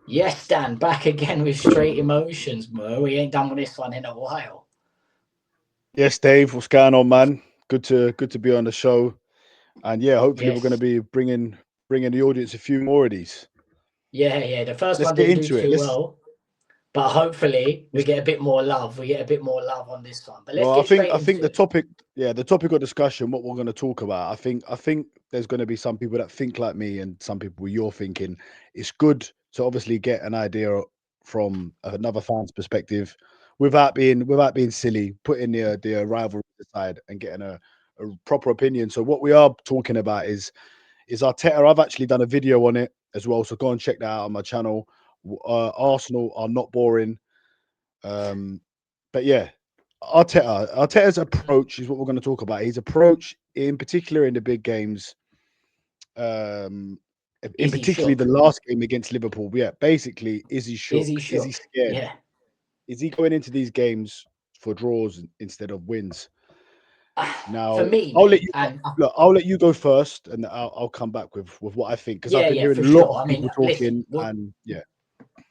Yes, Dan, back again with straight emotions, bro. We ain't done with this one in a while. Yes, Dave, what's going on, man? Good to be on the show, and yeah, hopefully we're going to Yes. be bringing the audience a few more of these. Yeah, yeah. The first Let's one get didn't do into it. too well, but hopefully we Let's get a bit more love. We get a bit more love on this one. But let's well, I get think straight I think into the it. topic, yeah, the topic of discussion, what we're going to talk about. I think there's going to be some people that think like me, and some people you're thinking. It's good to obviously get an idea from another fan's perspective, without being silly, putting the rivalry aside and getting a proper opinion. So what we are talking about is Arteta. I've actually done a video on it as well, so go and check that out on my channel. Arsenal are not boring. Um, but yeah, Arteta's approach is what we're going to talk about. His approach, in particular, in the big games, um, in Is he particularly the shook? last game against Liverpool. Yeah, basically, is he Is shook? he Is he shook? scared? Yeah. Is he going into these games for draws instead of wins? For Now, me, I'll let mate, you and look. I'll let you go first, and I'll come back with what I think because I've yeah, been yeah, hearing for a lot sure. of I mean, people listen, talking, and yeah,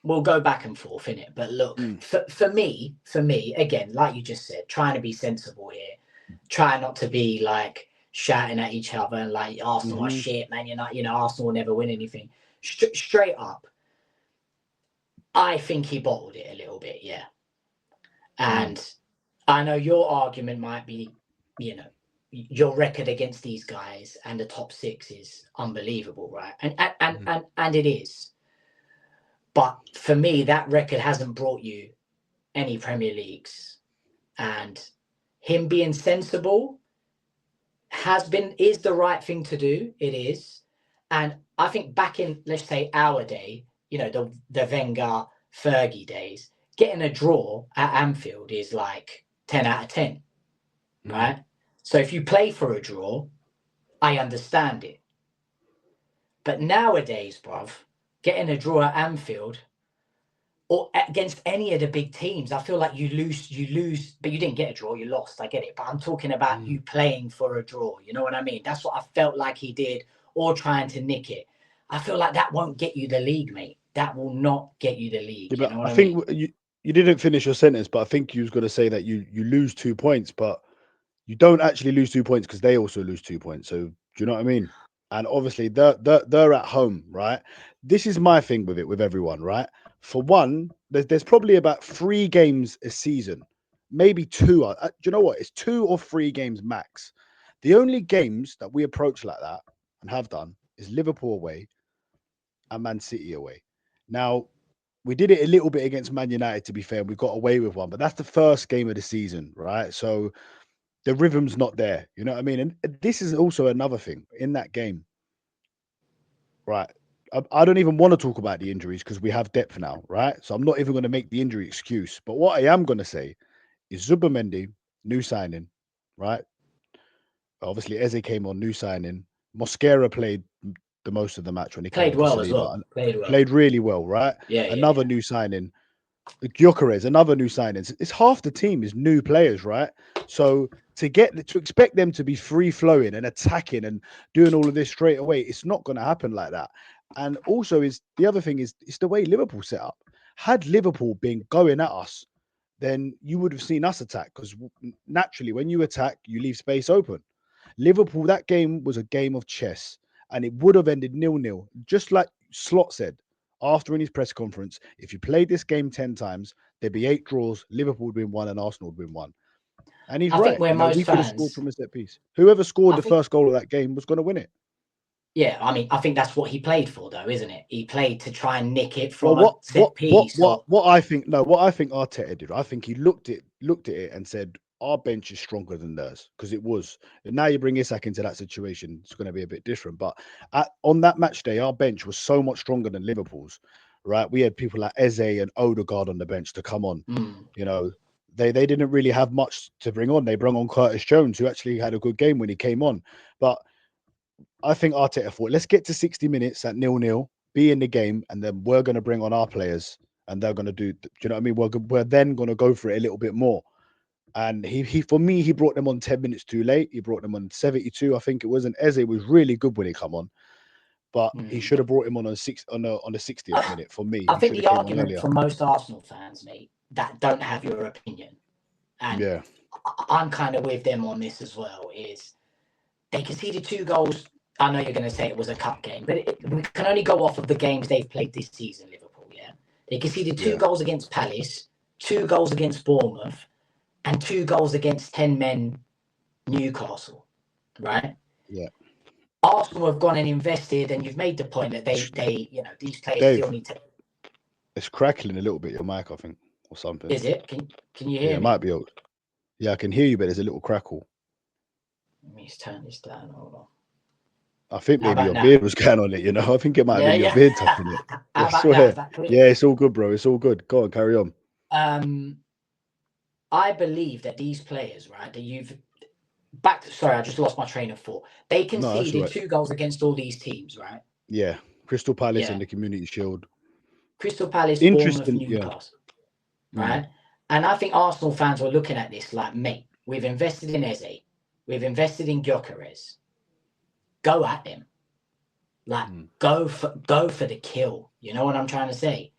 we'll go back and forth in it. But look, mm, for me, again, like you just said, trying to be sensible here, try not to be like shouting at each other and like Arsenal are hmm shit, man. You're not, Arsenal will never win anything. Straight up, I think he bottled it a little bit, yeah. mm, And I know your argument might be, you know, your record against these guys and the top six is unbelievable, right? And it is. But for me, that record hasn't brought you any Premier Leagues. And him being sensible is the right thing to do. It is. And I think back in, let's say, our day, the Wenger Fergie days, getting a draw at Anfield is like 10 out of 10, mm. right? So if you play for a draw, I understand it. But nowadays, bruv, getting a draw at Anfield or against any of the big teams, I feel like you lose, but you didn't get a draw, you lost. I get it. But I'm talking about Mm. you playing for a draw. You know what I mean? That's what I felt like he did, or trying to nick it. I feel like that won't get you the league, mate. That will not get you the Yeah, league. You but know what I I mean? think you didn't finish your sentence, but I think you was going to say that you lose 2 points, but you don't actually lose 2 points because they also lose 2 points. So do you know what I mean? And obviously they're at home, right? This is my thing with it with everyone, right? For one, there's probably about 3 games a season, maybe two. Do you know what? It's 2 or 3 games max. The only games that we approach like that and have done is Liverpool away and Man City away. Now, we did it a little bit against Man United, to be fair. We got away with one, but that's the first game of the season, right? So the rhythm's not there. You know what I mean? And this is also another thing in that game, right? I don't even want to talk about the injuries because we have depth now, right? So I'm not even going to make the injury excuse. But what I am going to say is Zubimendi, new signing, right? Obviously, Eze came on, new signing. Mosquera played the most of the match when he came Played on for well as Saliba well. and Played well. played really well, right? Yeah, yeah, Another yeah. new signing. Gyökeres, another new signing. It's half the team is new players, right? So to expect them to be free flowing and attacking and doing all of this straight away, it's not going to happen like that. And also, is the other thing is it's the way Liverpool set up. Had Liverpool been going at us, then you would have seen us attack because naturally, when you attack, you leave space open. Liverpool, that game was a game of chess, and it would have ended 0-0, just like Slot said after in his press conference. If you played this game 10 times, there'd be 8 draws. Liverpool would win one, and Arsenal would win one. And he's I think right. where You know, most we could have scored fans, from a set piece. Whoever scored I the think, first goal of that game was going to win it. yeah, I mean, I think that's what he played for, though, isn't it? He played to try and nick it Well, from a set piece. Or what I think no, what I think Arteta did, I think he looked at it and said our bench is stronger than theirs because it was. And now you bring Isak into that situation, it's going to be a bit different. But on that match day, our bench was so much stronger than Liverpool's. Right, we had people like Eze and Odegaard on the bench to come on. mm, You know, they didn't really have much to bring on. They brought on Curtis Jones, who actually had a good game when he came on. But I think Arteta thought, let's get to 60 minutes at 0-0, be in the game, and then we're going to bring on our players, and they're going to do you know what I mean? We're then going to go for it a little bit more. And he for me, he brought them on 10 minutes too late. He brought them on 72, I think it was. And Eze was really good when he come on. but he should have brought him on the 60th minute for me. I He think should the have came on argument earlier. for most Arsenal fans, mate, that don't have your opinion, and Yeah, I'm kind of with them on this as well, is they conceded 2 goals. I know you're going to say it was a cup game, but we can only go off of the games they've played this season, Liverpool, yeah? They conceded 2 goals against Palace, 2 goals against Bournemouth, and 2 goals against 10 men Newcastle, right? Yeah. Arsenal have gone and invested, and you've made the point that they these players Dave, still need to. It's crackling a little bit, your mic, I think, or something. Is it? Can you hear me? It might be old. Yeah, I can hear you, but there's a little crackle. Let me just turn this down. Hold on. I think maybe your beard was going on it, I think it might have been your beard touching it. How about now? Is that clear? Yeah, it's all good, bro. It's all good. Go on, carry on. I believe that these players, right, that sorry, I just lost my train of thought. They conceded 2 goals against all these teams, right? Yeah. Crystal Palace and the Community Shield. Crystal Palace, Bournemouth, Newcastle. Right? And I think Arsenal fans were looking at this like, mate, we've invested in Eze. We've invested in Gyökeres. Go at him. Like, go for the kill. You know what I'm trying to say?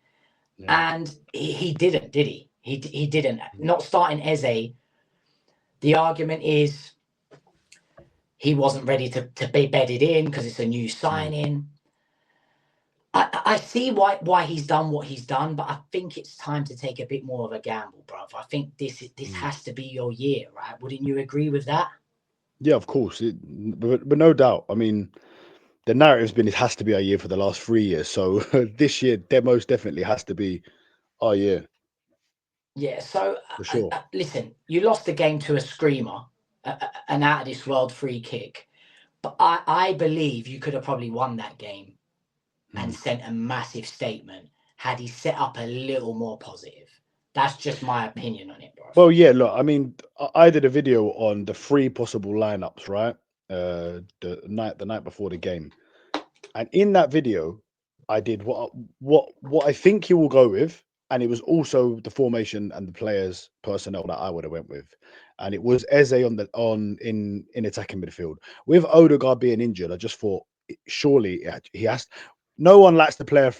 Yeah. And he didn't, did he? He didn't. Not starting Eze. The argument is he wasn't ready to be bedded in because it's a new signing. I see why he's done what he's done, but I think it's time to take a bit more of a gamble, bruv. I think this has to be your year, right? Wouldn't you agree with that? Yeah, of course. But no doubt. I mean, the narrative's been it has to be our year for the last 3 years. So this year, most definitely has to be our year. Yeah, so for sure. Listen, you lost the game to a screamer, an out of this world free kick. But I believe you could have probably won that game and sent a massive statement had he set up a little more positive. That's just my opinion on it, bro. Well, yeah, look, I mean, I did a video on the 3 possible lineups, right? The night before the game. And in that video, I did what I think he will go with. And it was also the formation and the players' personnel that I would have went with. And it was Eze in attacking midfield. With Odegaard being injured, I just thought, surely he has. No one likes to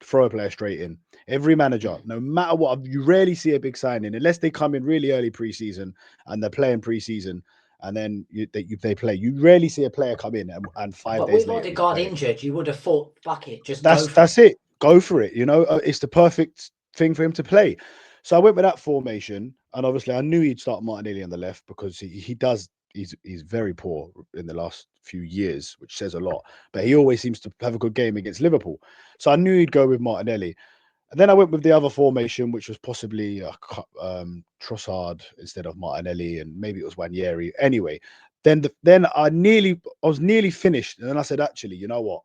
throw a player straight in. Every manager, no matter what, you rarely see a big signing unless they come in really early preseason and they're playing preseason, and then they play. You rarely see a player come in and 5 days later. But with Odegaard injured, you would have thought, fuck it, that's it. Go for it. It's the perfect thing for him to play. So I went with that formation, and obviously I knew he'd start Martinelli on the left because he's very poor in the last few years, which says a lot, but he always seems to have a good game against Liverpool. So I knew he'd go with Martinelli. And then I went with the other formation, which was possibly Trossard instead of Martinelli, and maybe it was Wanyeri. Anyway, then I was nearly finished, and then I said, actually, you know what?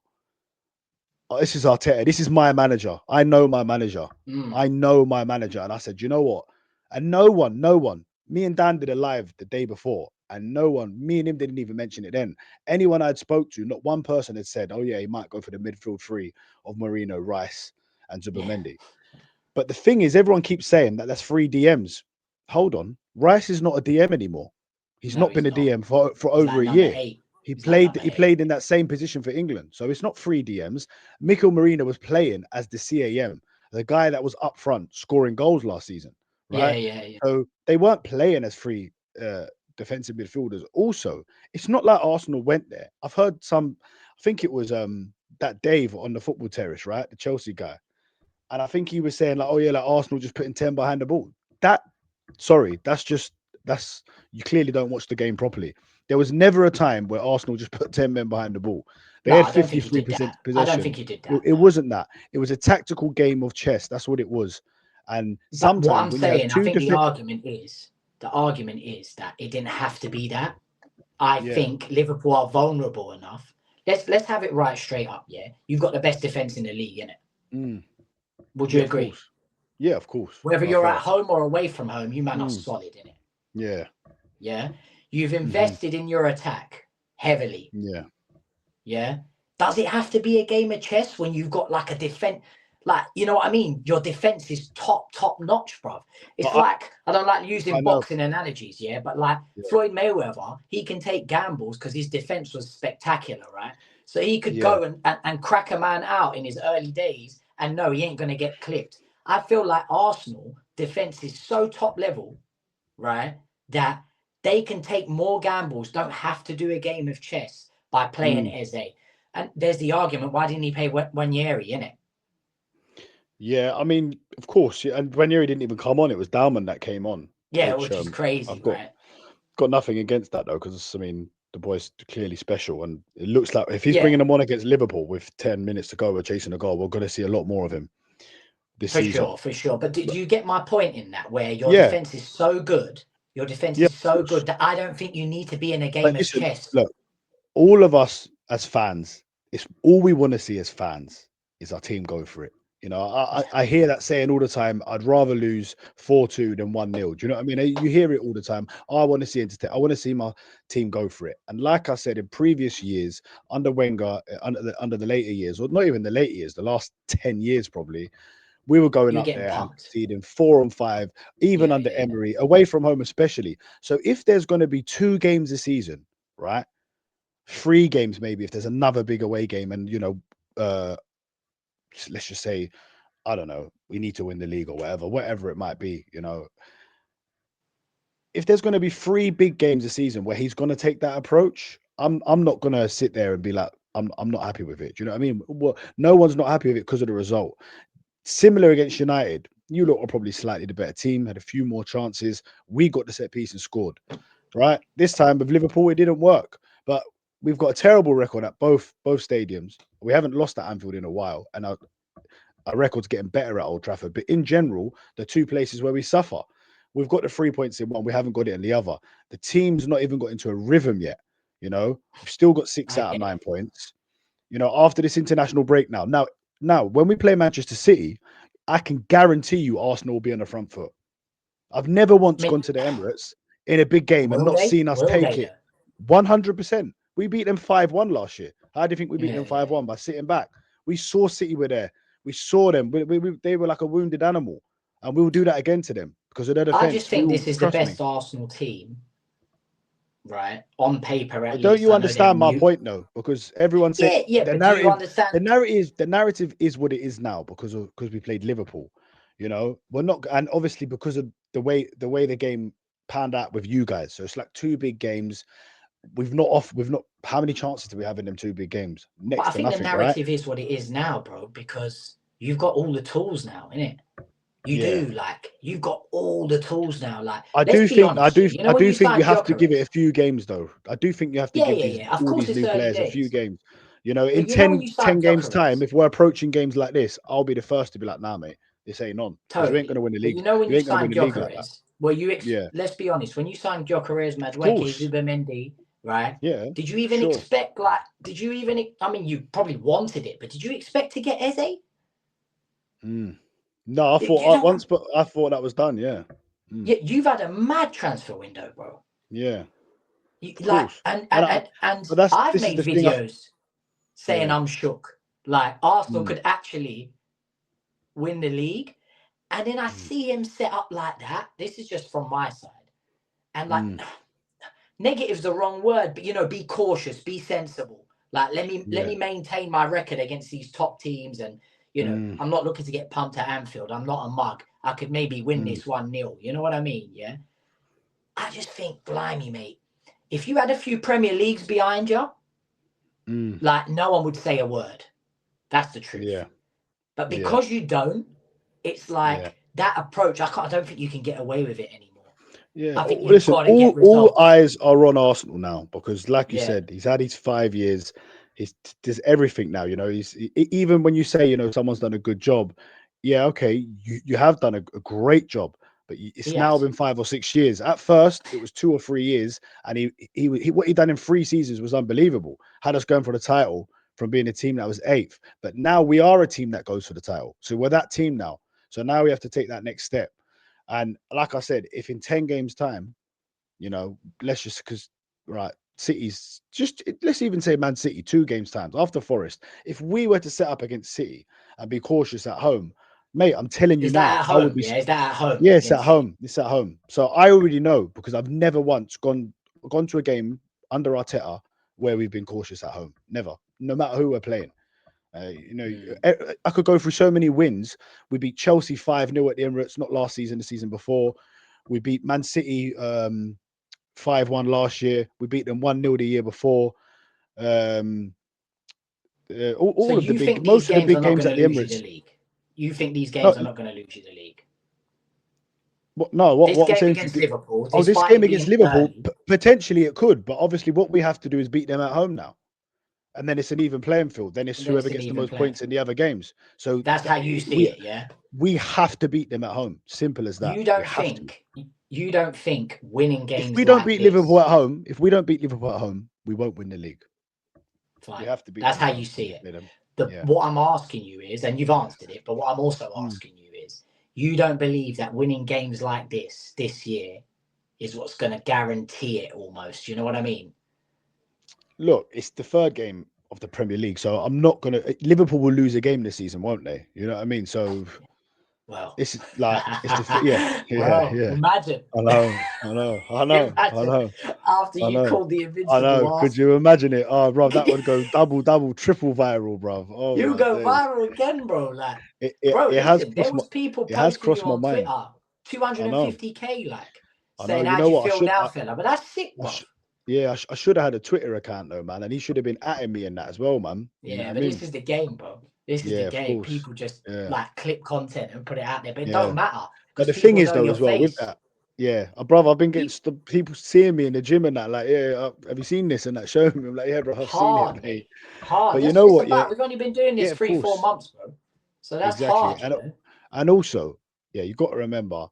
This is Arteta. This is my manager. I know my manager. I know my manager. And I said, you know what? And no one, me and Dan did a live the day before, and me and him didn't even mention it then. Anyone I'd spoke to, not one person had said, oh yeah, he might go for the midfield 3 of Mourinho, Rice, and Zubimendi. Yeah. But the thing is, everyone keeps saying that that's 3 DMs. Hold on. Rice is not a DM anymore. He's not been a DM for over a year. 8. He played in that same position for England. So it's not 3 DMs. Mikel Mourinho was playing as the CAM, the guy that was up front scoring goals last season. Right? Yeah. So they weren't playing as 3 defensive midfielders. Also, it's not like Arsenal went there. I've heard I think it was that Dave on the Football Terrace, right? The Chelsea guy. And I think he was saying like, oh yeah, like Arsenal just putting 10 behind the ball. That's you clearly don't watch the game properly. There was never a time where Arsenal just put 10 men behind the ball. They had 53% possession. I don't think you did that. It wasn't that. It was a tactical game of chess. That's what it was. And sometimes what I'm saying, I think the argument is that it didn't have to be that. I think Liverpool are vulnerable enough. Let's have it right straight up. Yeah, you've got the best defense in the league, innit? Would you agree? Yeah, of course. Whether you're at home or away from home, you man are solid, innit? Yeah. Yeah. You've invested in your attack heavily. Yeah. Yeah. Does it have to be a game of chess when you've got like a defense? Like, you know what I mean? Your defense is top notch, bruv. It's I don't like using boxing analogies, yeah, but like Floyd Mayweather, he can take gambles because his defense was spectacular, right? So he could Yeah. go and crack a man out in his early days and no, he ain't going to get clipped. I feel like Arsenal defense is so top level, right, that they can take more gambles, don't have to do a game of chess by playing Eze. And there's the argument, why didn't he play Wanyeri, innit? Yeah, I mean, of course, yeah, and Ranieri didn't even come on. It was Dalman that came on, Yeah, which which is crazy, I've right? got nothing against that though, because I mean the boy's clearly special, and it looks like if he's Yeah, bringing them on against Liverpool with 10 minutes to go, we're chasing a goal. We're going to see a lot more of him this for season. sure, for sure. But did you get my point in that, where your Yeah, defense is so good, your defense yeah, is of so course. good that I don't think you need to be in a But game of listen, chess. look, all of us as fans, it's all we want to see as fans is our team go for it. You know, Yeah, I hear that saying all the time. I'd rather lose 4-2 than 1-0. Do you know what I mean? You hear it all the time. Oh, I want to see I want to see my team go for it. And like I said, in previous years, under Wenger, under the later years, or not even the later years, the last 10 years probably, we were going you're up getting there and punked. conceding 4-5, even Yeah, under yeah, yeah. Emery, away from home especially. So if there's going to be 2 games a season, right? 3 games maybe if there's another big away game, and let's just say, I don't know, we need to win the league or whatever it might be. If there's going to be 3 big games a season where he's going to take that approach, I'm not going to sit there and be like, I'm not happy with it. Do you know what I mean? Well, no one's not happy with it because of the result. Similar against United, you lot are probably slightly the better team, had a few more chances. We got the set piece and scored. Right, this time with Liverpool, it didn't work, but we've got a terrible record at both stadiums. We haven't lost at Anfield in a while, and our record's getting better at Old Trafford. But in general, the 2 places where we suffer, we've got the 3 points in one, we haven't got it in the other. The team's not even got into a rhythm yet. We've still got 6 I out of get 9 it. points. After this international break now, when we play Manchester City, I can guarantee you Arsenal will be on the front foot. I've never I once mean, gone to the Emirates in a big game and will not they? seen us Will take they it. though? 100%. We beat them 5-1 last year. How do you think we beat Yeah, them yeah, yeah. 5-1? By sitting back. We saw City were there. We saw them. They were like a wounded animal. And we will do that again to them because of their I just defense. think this is the Trust me. best Arsenal team, right? On paper, at But don't least. you I know they're understand my new. point though? Because everyone said Yeah, yeah, the but do you narrative, understand? the narrative is what it is now because we played Liverpool. We're not, and obviously because of the way the game panned out with you guys. So it's like 2 big games. We've not. How many chances do we have in them 2 big games? But Next I to think the nothing, right? narrative is what it is now, bro, because you've got all the tools now, innit? You Yeah. do, like, you've got all the tools now. Like, I let's do be think I honest, yeah. do You know I when do you think you signed have to give it a Gyökeres? few games though. I do think you have to Yeah, give yeah, these yeah. Of all course, these it's new early players a few days. games. In But you know when you 10 signed games time, Gyökeres? if we're approaching games like this, I'll be the first to be like, nah, mate, this ain't on. Because you ain't Totally. gonna win the But league. you know when You you ain't gonna win signed the league like that. Gyökeres, well, Yeah, let's be honest, when you signed Gyökeres, of Madueke, course. Zubimendi, right? Yeah, Did you even sure. expect, I mean, you probably wanted it, but did you expect to get Eze? No, I Do thought you know what? once, but I thought that was done. Yeah. Yeah, you've had a mad transfer window, bro. Yeah, of Like, course. and, And and, and, and but that's I've this is made the thing. videos saying Yeah. I'm shook. Like, Arsenal Mm, could actually win the league. And then I mm, see him set up like that. This is just from my side. And like, mm, negative's the wrong word, but be cautious, be sensible. Like, let yeah. me maintain my record against these top teams, and Mm, I'm not looking to get pumped at Anfield. I'm not a mug. I could maybe win mm, this 1-0. You know what I mean? Yeah. I just think, blimey, mate. If you had a few Premier Leagues behind you, mm, like, no one would say a word. That's the truth. yeah. But Yeah. because you don't, it's Yeah. like that approach. I don't think you can get away with it anymore. Yeah, I think you've listen, got to get all results. eyes are on Arsenal now because, like you Yeah. said, he's had his 5 years. He's does everything now. Even when you say someone's done a good job, yeah, okay, you have done a great job, but it's He now has. been 5 or 6 years. At first, it was 2 or 3 years, and what he done in 3 seasons was unbelievable. Had us going for the title from being a team that was eighth, but now we are a team that goes for the title. So we're that team now. So now we have to take that next step. And like I said, if in 10 games time, let's just right, City's let's even say Man City 2 games times after Forest. If we were to set up against City and be cautious at home, mate, I'm telling you Is that now, at I would home? be. Yeah. Is that at home Yeah, it's at against City? home. It's at home. So I already know because I've never once gone to a game under Arteta where we've been cautious at home. Never, no matter who we're playing. Mm. I could go through so many wins. We beat Chelsea 5-0 at the Emirates, not last season, the season before. We beat Man City 5-1 last year. We beat them 1-0 the year before. So All of the you think these most of the games big are not games going at to the lose you the Emirates. league? You think these No, games are not going to lose you the league? no. This What I'm game saying to against you, Liverpool, this despite game it against being Liverpool, early, potentially it could, but obviously what we have to do is beat them at home now, and then it's an even playing field. Then it's and then whoever it's an gets the even most playing points in field. the other games. So That's how you see we it, yeah? we have to beat them at home. Simple as that. You We don't have to. think winning If games we don't like beat Liverpool this, at home, we won't win the league. We fine. have to beat That's them at how you home. see it. Play them. The Yeah. what I'm asking you is, and you've answered it, but what I'm also Mm. asking you is, you don't believe that winning games like this year is what's going to guarantee it almost. You know what I mean? Look, it's the third game of the Premier League, so I'm not gonna. Liverpool will lose a game this season, won't they? You know what I mean? So Well, it's like yeah, well, yeah. imagine, I know, I know, I know, I imagine know, after I you know, called the I invincible know. Could you Arsenal, imagine it? Oh, bro, that would go double, triple viral, bro. Oh you my go days. viral again, bro. Like, It, it, bro, it has listen, there crossed my was people it has posting crossed you my on mind. Twitter, I know, 250k, like I know. saying, You "How know do you what? feel now, fella?" But that's sick, I bro. sh- yeah, I should have had a Twitter account though, man, and he should have been atting me in that as well, man. You know what Yeah, I but this mean? is the game, bro. This is the Yeah, of game. course. People just Yeah, like clip content and put it out there, but it don't yeah. matter But because the thing people is, know though, your as well with face. that, yeah, brother, I've been getting Pe- people seeing me in the gym and that, like, yeah, have you seen this and that? Showing me, I'm like, yeah, bro, I've seen it, Hard, mate. mate. Hard. But you That's what know it's what? Yeah, about. We've only been doing yeah, this of 3-4 course, months, bro. So that's exactly, hard, you know. and also, yeah, you got to remember,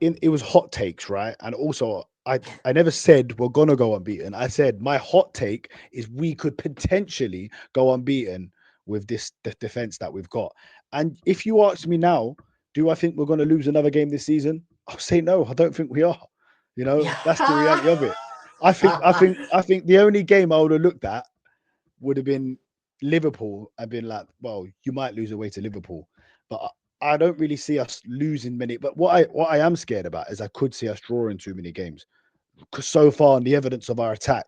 it was hot takes, right? And also, I never said we're gonna go unbeaten. I said my hot take is we could potentially go unbeaten with the defense that we've got. And if you ask me now, do I think we're gonna lose another game this season? I'll say no. I don't think we are. You know, that's the Yeah. reality of it. I think the only game I would have looked at would have been Liverpool. I've been like, well, you might lose away to Liverpool, but I don't really see us losing many. But what I am scared about is I could see us drawing too many games because so far in the evidence of our attack,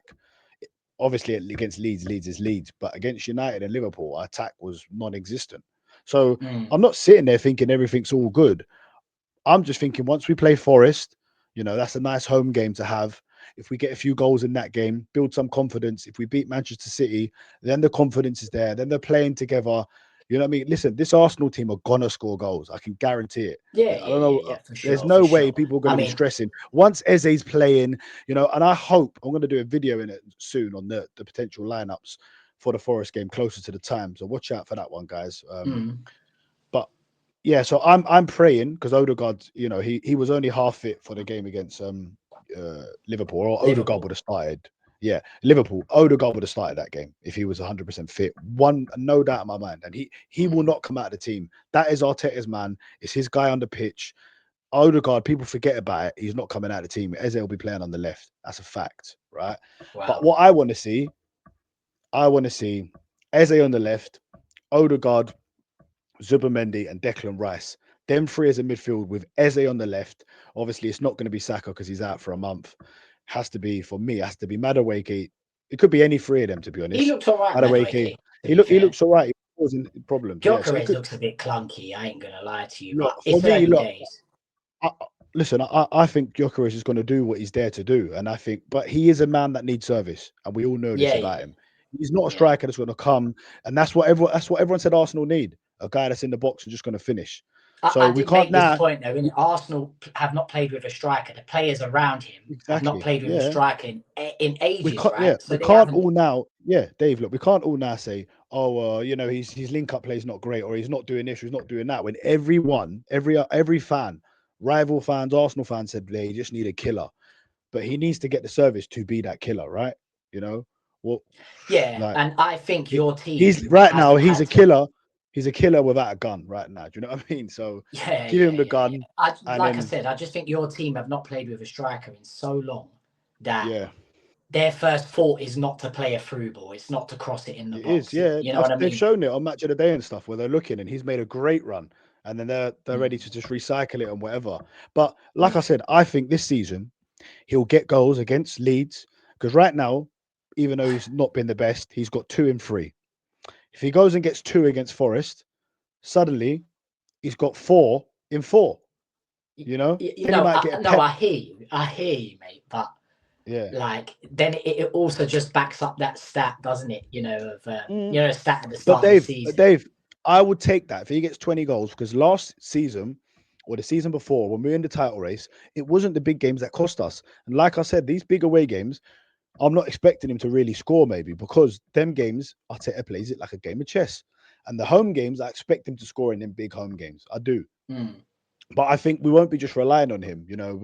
obviously against Leeds is Leeds, but against United and Liverpool, our attack was non-existent. So Mm. I'm not sitting there thinking everything's all good. I'm just thinking once we play Forest, that's a nice home game to have. If we get a few goals in that game, build some confidence. If we beat Manchester City, then the confidence is there. Then they're playing together. You know what I mean? Listen, this Arsenal team are gonna score goals. I can guarantee it. Yeah, I yeah, don't yeah, know. yeah, for There's sure, for no way sure. people are going I to be mean, stressing once Eze's playing. And I hope I'm going to do a video in it soon on the potential lineups for the Forest game closer to the time. So watch out for that one, guys. mm, But yeah, so I'm praying because Odegaard, he was only half fit for the game against Liverpool, or Odegaard would Liverpool. have started. Yeah, Liverpool. Odegaard would have started that game if he was 100% fit. No doubt in my mind, and he will Mm. not come out of the team. That is Arteta's man. It's his guy on the pitch. Odegaard, people forget about it. He's not coming out of the team. Eze will be playing on the left. That's a fact, right? But Wow. what I want to see Eze on the left, Odegaard, Zubimendi, and Declan Rice. Them three as a midfield with Eze on the left. Obviously, it's not going to be Saka because he's out for a month. For me, has to be Madueke. It could be any three of them, to be He honest. looks all right, Madueke. Madueke, to He be he fair. looks all right. He causing problems. Yeah. So it Gyökeres could looks a bit clunky, I ain't going to lie to you, look but for it's me. early Look, days. I, listen, I think Gyökeres is going to do what he's there to do, and I think, but he is a man that needs service, and we all know this Yeah, yeah, about him. He's not a yeah. striker that's going to come, and that's what everyone said Arsenal need, a guy that's in the box and just going to finish. So I we did can't make this now. point though. In Arsenal have not played with a striker. The players around him have not Exactly, played with a yeah. striker in We ages, can't, yeah, right? So we they can't haven't. all now, yeah, Dave. Look, we can't all now say, oh, his link up play is not great, or he's not doing this, or he's not doing that. When every fan, rival fans, Arsenal fans said they just need a killer, but he needs to get the service to be that killer, right? You know, well, Yeah, like and I think he- your he's team right now. hasn't He's a had to. killer. He's a killer without a gun right now. Do you know what I mean? So Yeah, give yeah, him the yeah, yeah. gun, and Like I then said, I just think your team have not played with a striker in so long that yeah, their first thought is not to play a through ball. It's not to cross it in the it is. box. Yeah, You know what I they've mean? shown it on Match of the Day and stuff where they're looking, and he's made a great run, and then they're ready Mm, to just recycle it and whatever. But like I mm, said, I think this season he'll get goals against Leeds because right now even though he's not been the best, he's got 2 in 3. If he goes and gets 2 against Forest, suddenly he's got 4 in 4. You know, You then he know, might get a no, pep. I hear you, mate. But Yeah. like, then it also just backs up that stat, doesn't it? You know, of Mm. a stat at the But start of the season. Dave, I would take that if he gets 20 goals because last season or the season before, when we were in the title race, it wasn't the big games that cost us. And like I said, these big away games, I'm not expecting him to really score maybe because them games, Arteta plays it like a game of chess. And the home games, I expect him to score in them big home games. I do. But I think we won't be just relying on him. You know,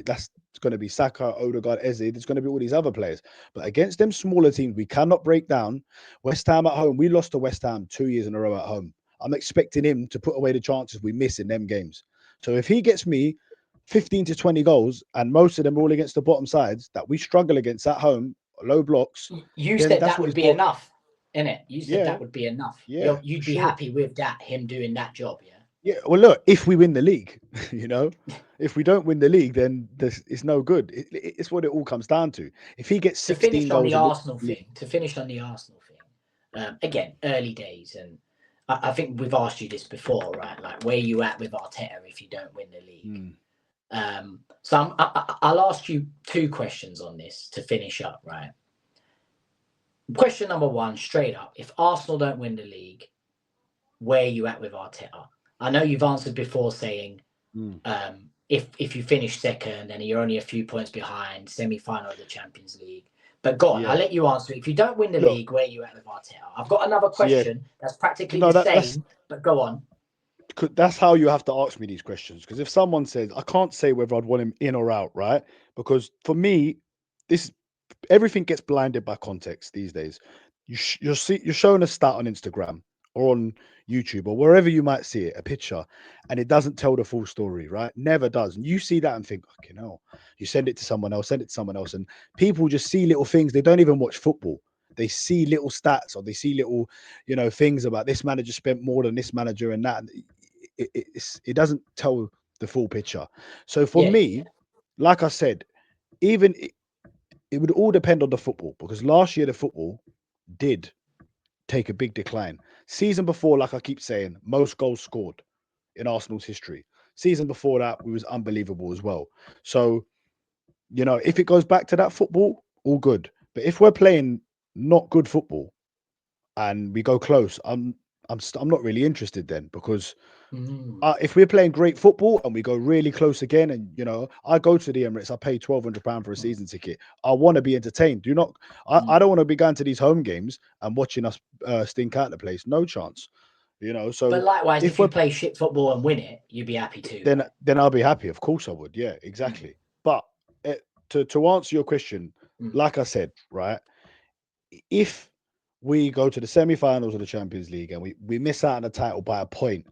that's going to be Saka, Odegaard, Eze. There's going to be all these other players. But against them smaller teams, we cannot break down. West Ham at home, we lost to West Ham 2 years in a row at home. I'm expecting him to put away the chances we miss in them games. So if he gets me 15 to 20 goals, and most of them are all against the bottom sides that we struggle against at home, low blocks, You then said that's that what would he's be got. enough, innit? You said Yeah, that would be enough. yeah, You'd for be sure. happy with that, him doing that job, yeah? Yeah, well, look, if we win the league, you know, if we don't win the league, then it's no good. It's what it all comes down to. If he gets To 16 finish on goals the and we Arsenal thing, again, early days, and I think we've asked you this before, right? Like, where you at with Arteta if you don't win the league? So I'll ask you 2 questions on this to finish up, right? Question number 1, straight up: if Arsenal don't win the league, where are you at with Arteta? I know you've answered before saying if you finish second and you're only a few points behind, semi-final of the Champions League. But go on, I'll yeah. let you answer. If you don't win the Look, league, where are you at with Arteta? I've got another so yeah, question that's practically no, the that's same, but go on. that's how you have to ask me these questions. Because if someone says, I can't say whether I'd want him in or out, right? Because for me, this everything gets blinded by context these days. You're showing a stat on Instagram or on YouTube or wherever you might see it, a picture, and it doesn't tell the full story, right? Never does. And you see that and think, okay, no. You send it to someone else, and people just see little things. They don't even watch football. They see little stats or they see little, things about this manager spent more than this manager and that. It doesn't tell the full picture. So for me, like I said, even it would all depend on the football because last year the football did take a big decline. Season before, like I keep saying, most goals scored in Arsenal's history. Season before that, we was unbelievable as well. So, if it goes back to that football, all good. But if we're playing not good football and we go close, I'm not really interested then because if we're playing great football and we go really close again, and I go to the Emirates, I pay £1,200 for a season ticket. I want to be entertained. I don't want to be going to these home games and watching us stink out the place. No chance. So But likewise, if if you we're play shit football and win it, you'd be happy too, then right? then I'll be happy. Of course I would. Yeah, exactly. But to answer your question, like I said, right, if we go to the semi-finals of the Champions League and we miss out on the title by a point,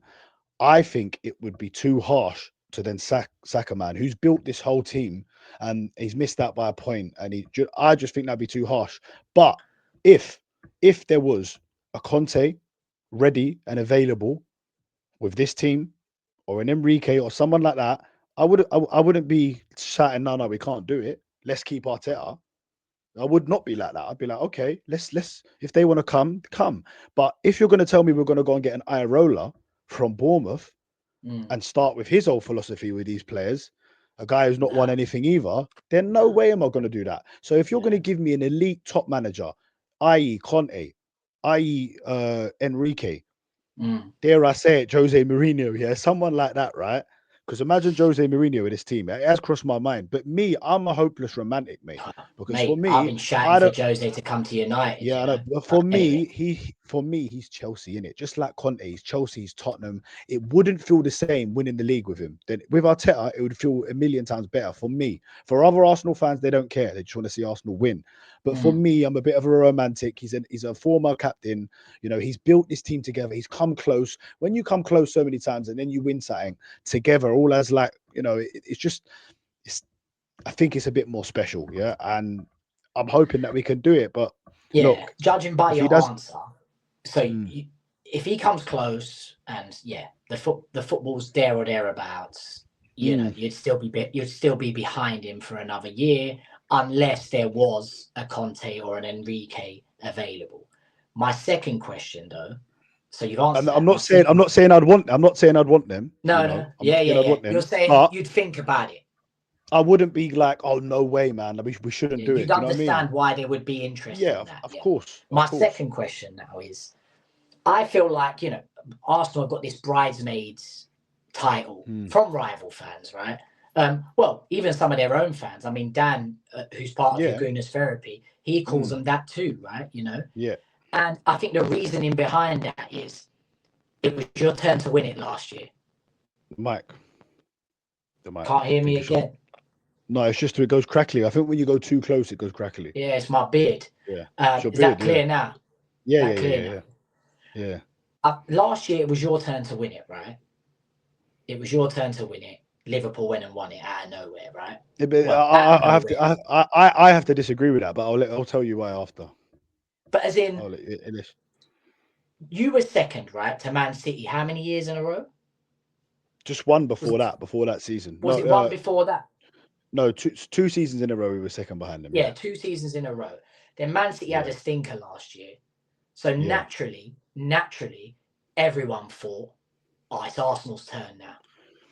I think it would be too harsh to then sack a man who's built this whole team and he's missed out by a point, and I just think that'd be too harsh. But if there was a Conte ready and available with this team, or an Enrique or someone like that, I wouldn't be shouting, no, we can't do it. Let's keep Arteta. I would not be like that. I'd be like, okay, let's if they want to come. But if you're going to tell me we're going to go and get an Irola from Bournemouth and start with his old philosophy with these players, a guy who's not won anything either, then no way am I going to do that. So if you're going to give me an elite top manager, i.e. Conte, i.e. Enrique, dare I say it, Jose Mourinho, yeah, someone like that, right? Because imagine Jose Mourinho with his team. It has crossed my mind. But me, I'm a hopeless romantic, mate. Because for Mate, I've me, been shouting I for don't. Jose to come to United, Yeah, I know. But But for anyway. me, he's Chelsea, in it. Just like Conte, he's Chelsea, he's Tottenham. It wouldn't feel the same winning the league with him. Then with Arteta, it would feel a million times better for me. For other Arsenal fans, they don't care. They just want to see Arsenal win. But for me, I'm a bit of a romantic. He's a former captain. He's built this team together. He's come close. When you come close so many times and then you win something together, all as like, it's just I think it's a bit more special, yeah. And I'm hoping that we can do it. But Yeah, look, judging by if he your does, answer, so if he comes close and the football's there or thereabouts, you'd still be behind him for another year. unless there was a Conte or an Enrique available. My second question, though, so you've answered. I'm not saying I'd want them. No, you know? no, I'm not saying I'd want them. You're saying but you'd think about it. I wouldn't be like, oh no way, man. We shouldn't do it. You'd Do you know what I mean? understand why they would be interested Yeah, in that. of course. My second question now is, I feel like, Arsenal have got this bridesmaids title from rival fans, right? Well, even some of their own fans. I mean, Dan, who's part of Laguna's Therapy, he calls them that too, right? Yeah. And I think the reasoning behind that is it was your turn to win it last year. The mic. Can't hear me again. No, it's just it goes crackly. I think when you go too close, it goes crackly. Yeah, it's my beard. Yeah. Is that clear now? Yeah. Last year, it was your turn to win it, right? It was your turn to win it. Liverpool went and won it out of nowhere, right? Yeah, but I have to disagree with that, but I'll tell you why after. But as in, you were second, right, to Man City. How many years in a row? Just one before that season. Was it one before that? No, two seasons in a row we were second behind them. Yeah, 2 seasons in a row. Then Man City had a stinker last year. So naturally, everyone thought, oh, it's Arsenal's turn now,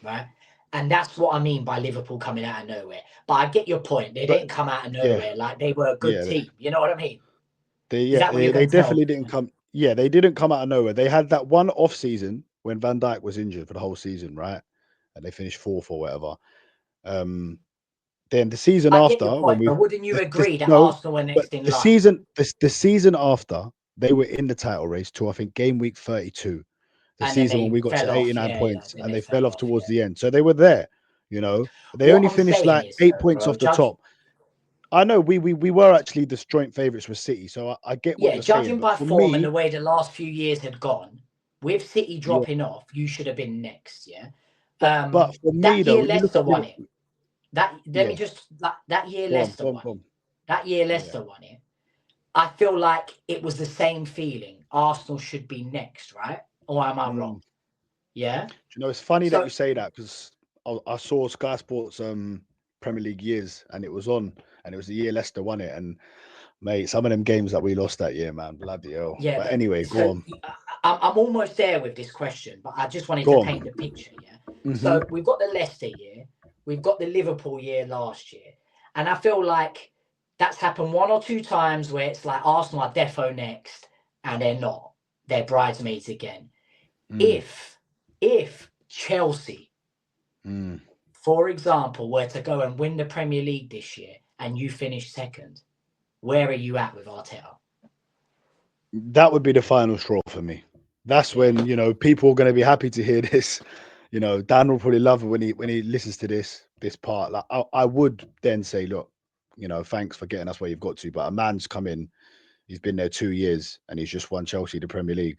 right? And that's what I mean by Liverpool coming out of nowhere. But I get your point. They didn't come out of nowhere. Like, they were a good team. You know what I mean? They definitely didn't come. Yeah, they didn't come out of nowhere. They had that one off season when Van Dijk was injured for the whole season, right? And they finished fourth or whatever. Then the season after, but wouldn't you agree that Arsenal were next in line? The season after, they were in the title race to, I think, game week 32. The season when we got to 89 points, and they fell off towards the end. So they were there, They only finished like 8 points off the top. I know we were actually the joint favourites with City, so I get what you're saying. Judging by form and the way the last few years had gone, with City dropping off, you should have been next, but for me, though, Leicester won it. That year Leicester won. That year Leicester won it. I feel like it was the same feeling. Arsenal should be next, right? Or am I wrong? Yeah. It's funny that you say that, because I saw Sky Sports Premier League years, and it was on, and it was the year Leicester won it, and mate, some of them games that we lost that year, man, bloody hell. Yeah. But anyway, go on. I'm almost there with this question, but I just wanted to paint the picture. Yeah. So we've got the Leicester year. We've got the Liverpool year last year. And I feel like that's happened 1 or 2 times where it's like Arsenal are defo next and they're not. They're bridesmaids again. If Chelsea, for example, were to go and win the Premier League this year and you finish second, where are you at with Arteta? That would be the final straw for me. That's when, people are going to be happy to hear this. Dan will probably love it when he listens to this part. Like I would then say, look, thanks for getting us where you've got to. But a man's come in, he's been there 2 years, and he's just won Chelsea the Premier League.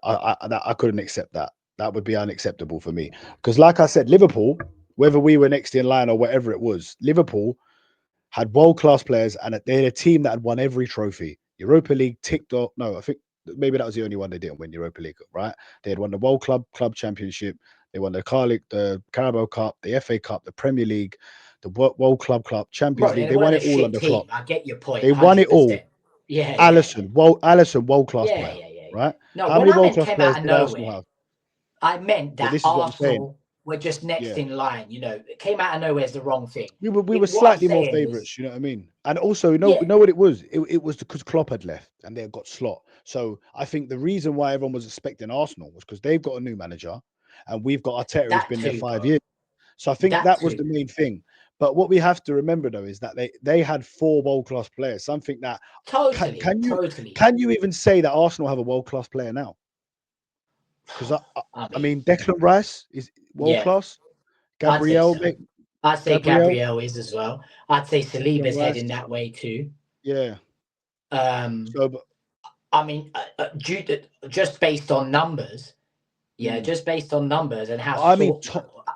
I couldn't accept that. That would be unacceptable for me. Because, like I said, Liverpool, whether we were next in line or whatever it was, Liverpool had world-class players, and they had a team that had won every trophy. Europa League ticked off. No, I think maybe that was the only one they didn't win, Europa League, right? They had won the World Club Championship. They won the Carabao Cup, the FA Cup, the Premier League, the World Club Champions League. They won it all on the clock. I get your point. They won it all. Yeah. Alisson, world-class player, right? No, how many world-class players did Arsenal have? I meant that Arsenal were just next in line. It came out of nowhere is the wrong thing. We were slightly more favourites, you know what I mean? And also, know what it was? It was because Klopp had left and they had got Slot. So I think the reason why everyone was expecting Arsenal was because they've got a new manager and we've got Arteta who's been there 5 years. So I think that was the main thing. But what we have to remember, though, is that they had 4 world-class players. Something that can you even say that Arsenal have a world-class player now? Because I mean, Declan Rice is world-class. Gabriel, I'd say Gabriel is as well. I'd say Saliba's heading that way too. Yeah. I mean, just based on numbers, just based on numbers and how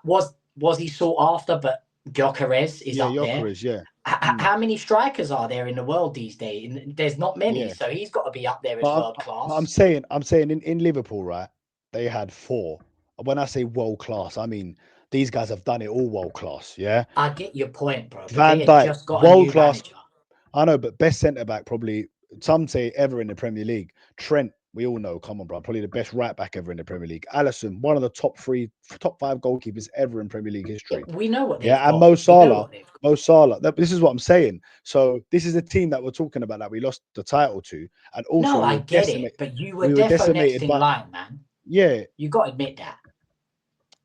was he sought after? But Gyökeres is up there. How many strikers are there in the world these days? There's not many, so he's got to be up there as world class. I'm saying in Liverpool, right? They had 4. When I say world class, I mean These guys have done it all world class. Yeah, I get your point, bro, but they Van had Dijk, just got a world new class. manager. I know, but best centre back probably some say ever in the Premier League. Trent, we all know, come on, bro, probably the best right back ever in the Premier League. Alisson, one of the top five goalkeepers ever in Premier League Yeah, history. we know what they've Yeah, and got. We know what they've got. Mo Salah. This is what I'm saying. So this is the team that we're talking about that we lost the title to, and also No, I get it, but you were we were defo next decimated in by line, man. yeah. You got to admit that.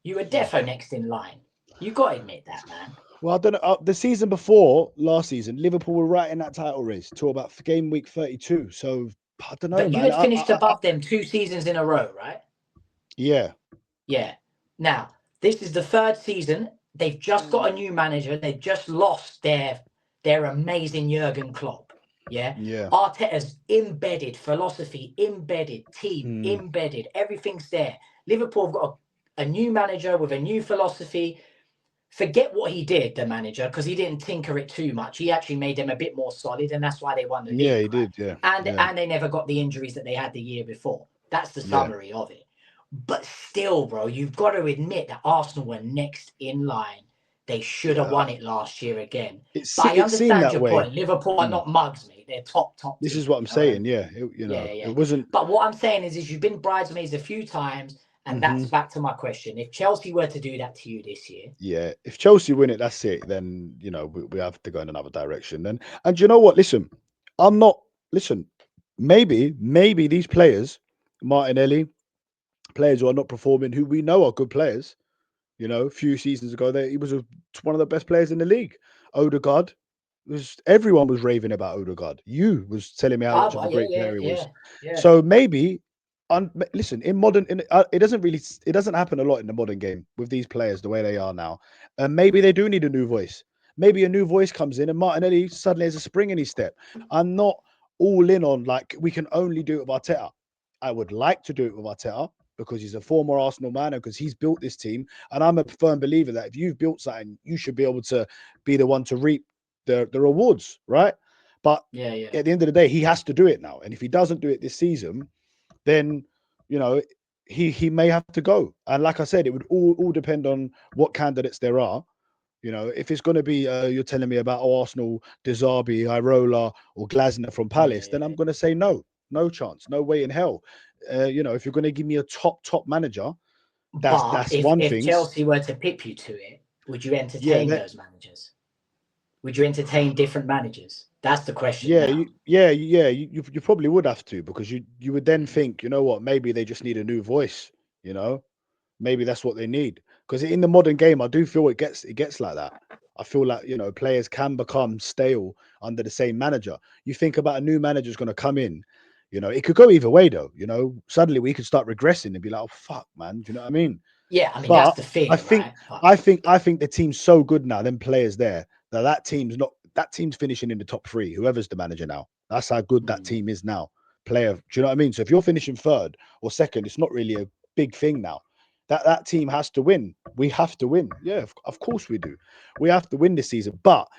You were defo next in line. You got to admit that, man. Well, I don't know. The season before last season, Liverpool were right in that title race till about game week 32. So I don't know, But you man. had finished above them 2 seasons in a row, right? Yeah. Yeah. Now, this is the third season. They've just got a new manager. They've just lost their amazing Jurgen Klopp. Yeah. Yeah. Arteta's embedded philosophy, embedded team, embedded. Everything's there. Liverpool have got a new manager with a new philosophy. Forget what he did, the manager, because he didn't tinker it too much. He actually made them a bit more solid, and that's why they won the league. Yeah, he right? did. Yeah. And they never got the injuries that they had the year before. That's the summary of it. But still, bro, you've got to admit that Arsenal were next in line. They should have won it last year again. But I understand that your way. point. Liverpool are not mugs, mate. They're top This team, is what I'm saying. Yeah. It wasn't. But what I'm saying is you've been bridesmaids a few times, and that's back to my question. If Chelsea were to do that to you this year, Yeah, if Chelsea win it, that's it. Then we have to go in another direction. And you know what? Listen, I'm not. Listen, maybe these players, Martinelli, players who are not performing, who we know are good players. A few seasons ago, he was one of the best players in the league. Odegaard everyone was raving about Odegaard. You was telling me how much of a great player he was. So maybe. Listen, it doesn't happen a lot in the modern game with these players the way they are now, and maybe they do need a new voice. Maybe a new voice comes in, and Martinelli suddenly has a spring in his step. I'm not all in on like we can only do it with Arteta. I would like to do it with Arteta because he's a former Arsenal man and because he's built this team, and I'm a firm believer that if you've built something, you should be able to be the one to reap the rewards, right? But at the end of the day, he has to do it now, and if he doesn't do it this season, then he may have to go. And like I said, it would all depend on what candidates there are. If it's going to be you're telling me about Arsenal, De Zerbi, Irola, or Glasner from Palace, then I'm going to say no chance, no way in hell. If you're going to give me a top manager, that's one thing. If Chelsea were to pip you to it, would you entertain those managers? Would you entertain different managers? That's the question. You probably would have to, because you would then think, you know what, maybe they just need a new voice. Maybe that's what they need. Because in the modern game, I do feel it gets like that. I feel like players can become stale under the same manager. You think about a new manager's going to come in. It could go either way though. Suddenly we could start regressing and be like, oh fuck, man. Do you know what I mean? Yeah, I mean but that's the thing. I think the team's so good now. Them players there, that team's finishing in the top 3. Whoever's the manager now, that's how good that team is now. Player, do you know what I mean? So if you're finishing 3rd or 2nd, it's not really a big thing now. That team has to win. We have to win. Yeah, of course we do. We have to win this season. But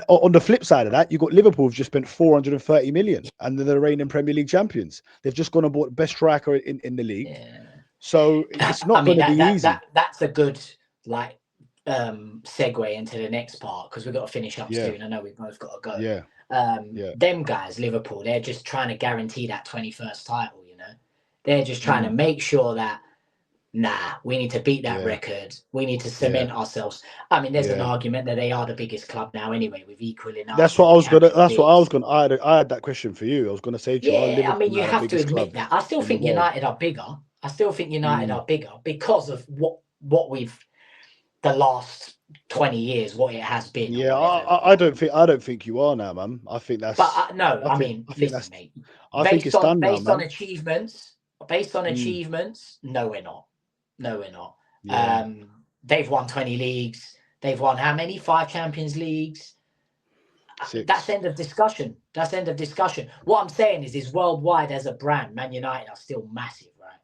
on the flip side of that, you've got Liverpool who've just spent 430 million and they're the reigning Premier League champions. They've just gone and bought the best striker in the league. Yeah. So it's not going to be easy. That's a good segue into the next part, because we've got to finish up soon. I know we've both got to go. Them guys, Liverpool, they're just trying to guarantee that 21st title. They're just trying to make sure that we need to beat that record. We need to cement ourselves. I mean, there's an argument that they are the biggest club now anyway, with equaling up. That's what I was gonna. I had that question for you. I was gonna say to you, I mean, you have to admit that. I still think United are bigger. I still think United are bigger because of what we've the last 20 years, what it has been. Yeah, I don't think you are now, man. I think that's. But listen, mate. I think it's done now, based on achievements. No, we're not. Yeah. They've won 20 leagues. They've won how many? 5 Champions Leagues. 6. That's end of discussion. What I'm saying is worldwide as a brand, Man United are still massive, right?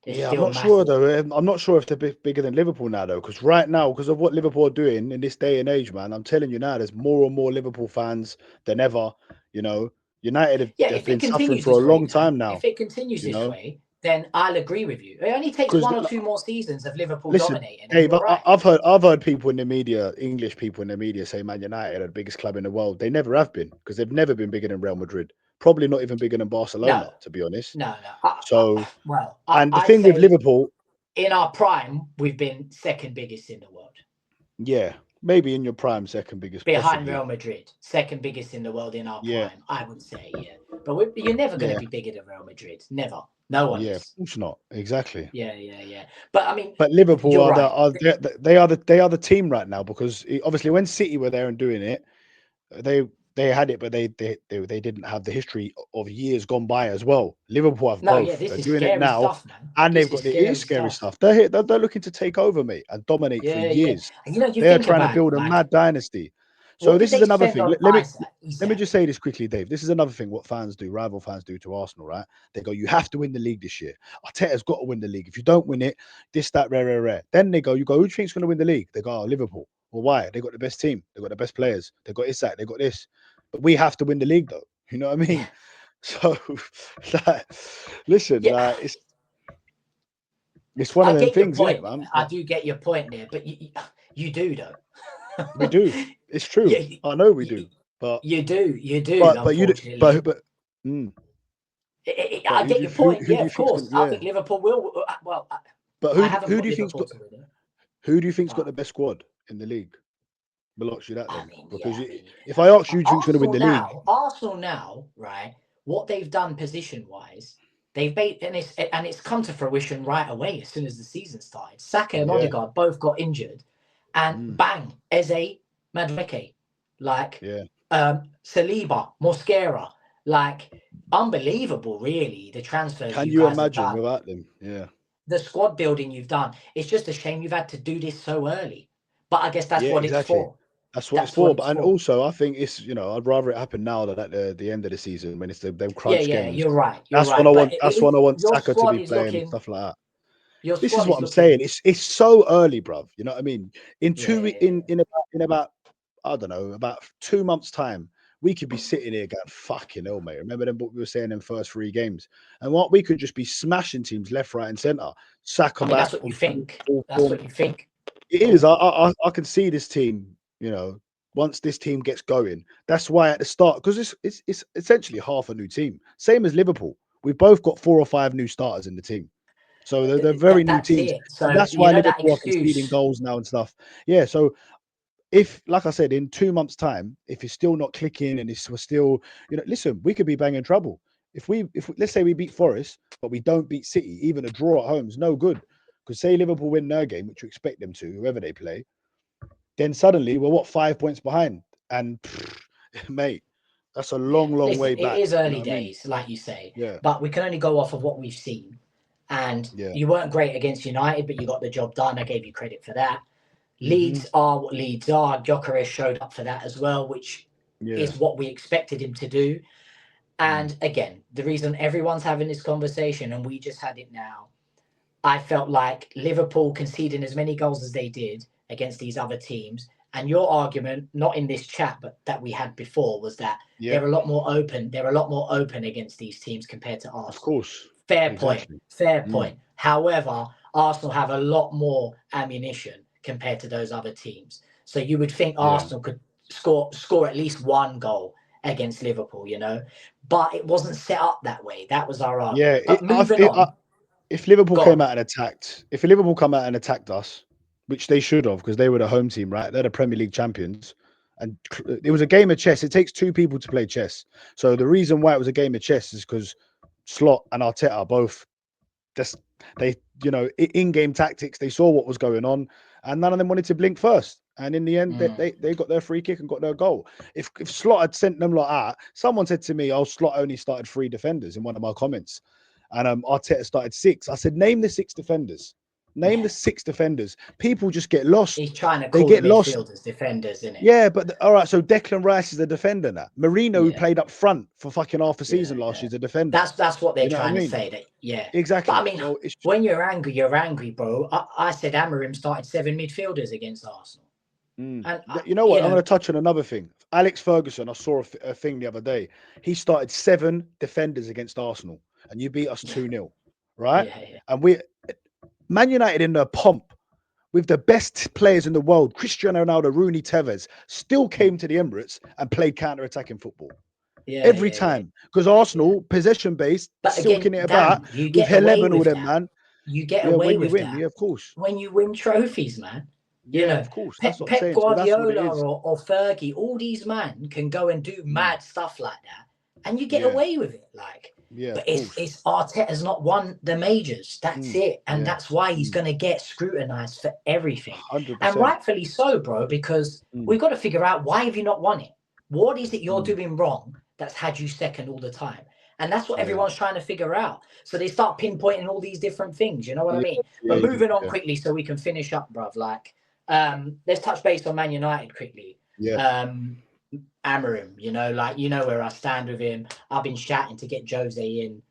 I'm not sure though. I'm not sure if they're bigger than Liverpool now though, because right now, because of what Liverpool are doing in this day and age, man, I'm telling you now, there's more and more Liverpool fans than ever. United have been suffering for a long time now. If it continues this way, then I'll agree with you. It only takes because 1 or 2 more seasons of Liverpool listen, dominating, and Dave, you're right. I've heard people in the media, English people in the media, say Man United are the biggest club in the world. They never have been, because they've never been bigger than Real Madrid. Probably not even bigger than Barcelona, No, to be honest. no. So, and the I'd thing with say Liverpool, in our prime, we've been second biggest in the world. yeah, maybe in your prime, second biggest, Behind possibly. Real Madrid, second biggest in the world in our Yeah. prime, I would say, yeah. But you're never going to be bigger than Real Madrid. Never. No one Yeah, is. of course not. Exactly. Yeah. But I mean, But Liverpool you're are right. they are the team right now, because obviously when City were there and doing it, they had it, but they didn't have the history of years gone by as well. Liverpool have No, yeah, both. this They're is doing it scary now, stuff, man. and This they've is got it is scary stuff. stuff. They're looking to take over, mate, and dominate for Yeah. years. And you They're think trying to about build it, a like, mad dynasty. So what did this is they another spend thing. on Let me just say this quickly, Dave. This is another thing what fans do, rival fans do to Arsenal, right? They go, you have to win the league this year. Arteta's got to win the league. If you don't win it, this, that, rare. Then they go, you go, who do you think's going to win the league? They go, oh, Liverpool. Well, why? They got the best team. They got the best players. They got this, that. They got this. But we have to win the league, though. You know what I mean? Yeah. So, like, listen, Yeah. like, it's one I of them get your things, isn't point it, man? I do get your point there, but you do though. We do. It's true. Yeah, I know we do. But you do, you unfortunately. mm, I but get your point. who Yeah, do you of think's gonna, course. I yeah. think Liverpool will. Well, But I haven't who got do you think's Liverpool got to win it. who do you think's got But the best squad in the league? Belongs you that I then, mean, because yeah. if I ask you, who do you think's going to win the league? Arsenal now, right? What they've done position wise, they've made and it's come to fruition right away as soon as the season started. Saka and Yeah, Odegaard both got injured, and bang, Eze, Madueke, like yeah. Saliba, Mosquera, like unbelievable, really. The transfers Can you you guys have imagine done, without them? Yeah, the squad building you've done. It's just a shame you've had to do this so early. But I guess that's yeah, what it's exactly. for. That's what it's That's what for. it's But and for. also, I think it's I'd rather it happen now than at the end of the season when it's them crunch Yeah, games. you're right. You're That's when right. I But want. That's when I want your Saka to squad be is playing and looking. stuff like that. Your This is squad what is I'm saying. looking. It's so early, bruv. You know what I mean? In Yeah, two in about I don't know, about 2 months' time, we could be sitting here going, fucking hell, mate. Remember them what we were saying in first 3 games? And what we could just be smashing teams left, right, and centre. Saka I mean, back that's what on you think. full That's form. what you think. It is. I can see this team, once this team gets going. That's why at the start, because it's essentially half a new team. Same as Liverpool. We've both got 4 or 5 new starters in the team. So they're very new That's teams. it. And So that's why that Liverpool are conceding excuse. goals now and stuff. Yeah. So if, like I said, in 2 months' time, if it's still not clicking and we're still, listen, we could be banging trouble. If let's say we beat Forest, but we don't beat City, even a draw at home is no good. Because say Liverpool win their game, which you expect them to, whoever they play, then suddenly we're 5 points behind. And mate, that's a Yeah, long listen, way it back. is You know early what I mean? days, like you say, Yeah. but we can only go off of what we've seen. And Yeah. you weren't great against United, but you got the job done. I gave you credit for that. Mm-hmm. Leeds are what Leeds are. Gyökeres showed up for that as well, which Yeah. is what we expected him to do. And again, the reason everyone's having this conversation, and we just had it now, I felt like Liverpool conceding as many goals as they did against these other teams. And your argument, not in this chat, but that we had before, was that Yeah. they're a lot more open. They're a lot more open against these teams compared to Arsenal. Of course. Fair point. Exactly. Fair point. However, Arsenal have a lot more ammunition compared to those other teams. So you would think Yeah. Arsenal could score at least one goal against Liverpool, but it wasn't set up that way. That was our Yeah. argument. But moving on, If Liverpool go came on. out and attacked, if Liverpool come out and attacked us, which they should have, because they were the home team, right? They're the Premier League champions. And it was a game of chess. It takes 2 people to play chess. So the reason why it was a game of chess is because Slot and Arteta are both in-game tactics. They saw what was going on, and none of them wanted to blink first. And in the end, they got their free kick and got their goal. If Slot had sent them like that, someone said to me, "Oh, Slot only started 3 defenders" in one of my comments, and Arteta started 6. I said, "Name the 6 defenders. Name the 6 defenders." People just get lost. He's trying to They call the get lost. midfielders defenders, isn't it? Yeah, but all right. So Declan Rice is a defender now. Mourinho, who played up front for fucking half a season last year, is a defender. That's what they're You know what I trying to mean? say. That Exactly. But I mean, So it's when you're angry, bro. I said Amorim started 7 midfielders against Arsenal. And you know what? I'm going to touch on another thing. Alex Ferguson, I saw a thing the other day. He started 7 defenders against Arsenal, and you beat us 2-0. right? Yeah. And Man United in their pomp with the best players in the world, Cristiano Ronaldo, Rooney, Tevez, still came to the Emirates and played counter-attacking football every Yeah. time. Because Arsenal, possession-based, But again, silking it about Dan, you with get Heleb away and all with them, that. man. You get Yeah, away when you with win, that yeah, of course. when you win trophies, man. You Yeah, know, of course. That's what I'm Pep saying. So that's what it Guardiola is. or Fergie, all these men can go and do mad stuff like that, and you get Yeah, away with it. Like, yeah, but of course. it's Arteta's not won the majors. That's it, and Yeah, that's why he's going to get scrutinized for everything, and 100%. rightfully so, bro. Because we've got to figure out why have you not won it? What is it you're doing wrong that's had you second all the time? And that's what Yeah, everyone's trying to figure out. So they start pinpointing all these different things. You know what I yeah, mean? yeah, But you do, moving on yeah. quickly so we can finish up, bruv. Like, let's touch base on Man United quickly. Yeah. Amorim, where I stand with him. I've been shouting to get Jose in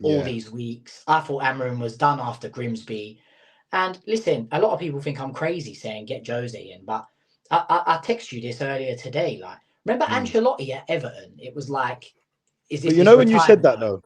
all Yeah. these weeks. I thought Amorim was done after Grimsby. And listen, a lot of people think I'm crazy saying get Jose in, but I texted you this earlier today. Like, remember Ancelotti at Everton? It was like, is this But you his know when you said retirement that home? though?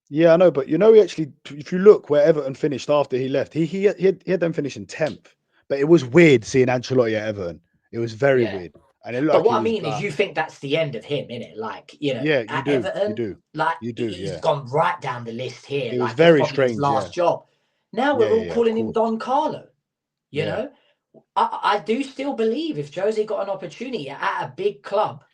Yeah, I know, but you know, he actually, if you look where Everton finished after he left, he had them finishing 10th. But it was weird seeing Ancelotti at Everton. It was very Yeah. weird, and it looked But like he what I was mean is, like, you think that's the end of him, innit? Like, yeah, you at do, you Everton, do, like, you do, he's yeah. gone right down the list here. It was Like, it's very probably his strange, yeah, last job. Now yeah, we're yeah, all yeah, of calling him course, Don Carlo. You yeah. know, I do still believe if Jose got an opportunity at a big club.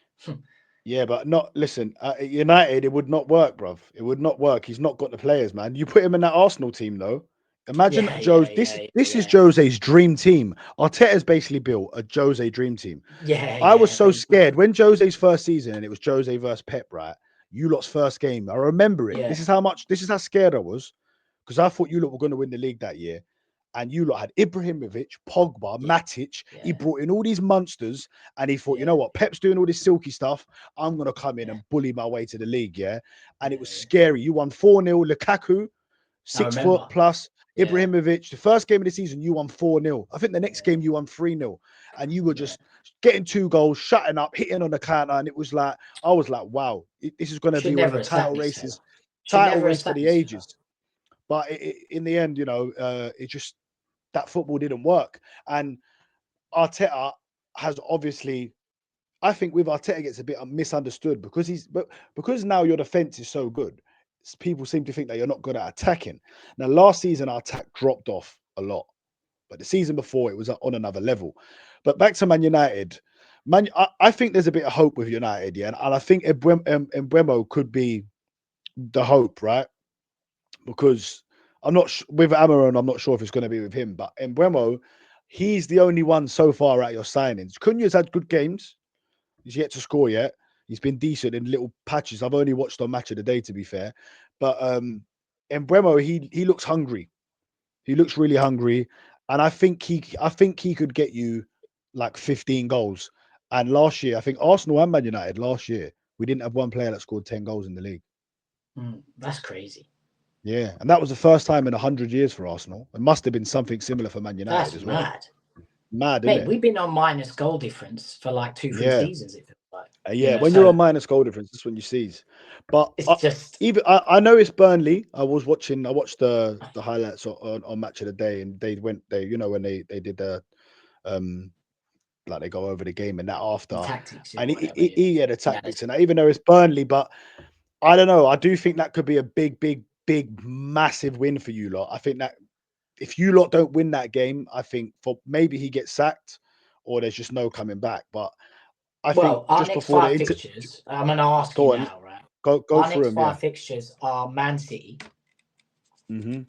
Yeah, but not listen. At United, it would not work, bruv. It would not work. He's not got the players, man. You put him in that Arsenal team, though. Imagine Joe's. This is Jose's dream team. Arteta's basically built a Jose dream team. I was so Basically. scared when Jose's first season and it was Jose versus Pep, right? You lot's first game. I remember it. Yeah. This is how scared I was because I thought you lot were going to win the league that year. And you lot had Ibrahimovic, Pogba, Matic. He brought in all these monsters and he thought, you know what? Pep's doing all this silky stuff. I'm going to come in and bully my way to the league, yeah? And it was scary. You won 4-0. Lukaku, 6 foot plus. Ibrahimovic, the first game of the season, you won 4-0. I think the next game you won 3-0. And you were just getting 2 goals, shutting up, hitting on the counter. And it was like, I was like, wow, this is going to be one of the title races for the ages. But in the end, it just, that football didn't work. And Arteta has obviously, I think with Arteta gets a bit misunderstood because now your defense is so good. People seem to think that you're not good at attacking. Now, last season, our attack dropped off a lot, but the season before it was on another level. But back to Man United, I think there's a bit of hope with United, yeah, and I think Mbeumo could be the hope, right? Because I'm not with Amaron, I'm not sure if it's going to be with him, but Mbeumo, he's the only one so far at your signings. Cunha's had good games. He's yet to score yet. He's been decent in little patches. I've only watched on Match of the Day, to be fair. But Mbeumo, he looks hungry. He looks really hungry, and I think he could get you like 15 goals. And last year, I think Arsenal and Man United last year, we didn't have one player that scored 10 goals in the league. That's crazy. Yeah, and that was the first time in 100 years for Arsenal. It must have been something similar for Man United as well. Mad, isn't it? We've been on minus goal difference for like 2-3 seasons. It feels like. When you're on minus goal difference, that's when you seize. But it's just I know it's Burnley. I watched the highlights on Match of the Day, and they when they did the like they go over the game and that after tactics, and the tactics and that, even though it's Burnley, but I don't know. I do think that could be a big, massive win for you lot. I think that if you lot don't win that game, I think for maybe he gets sacked or there's just no coming back. But I think our just next before 5 fixtures, I'm going to ask you now, right? Go our through next them. 5 fixtures are Man City. Mm-hmm.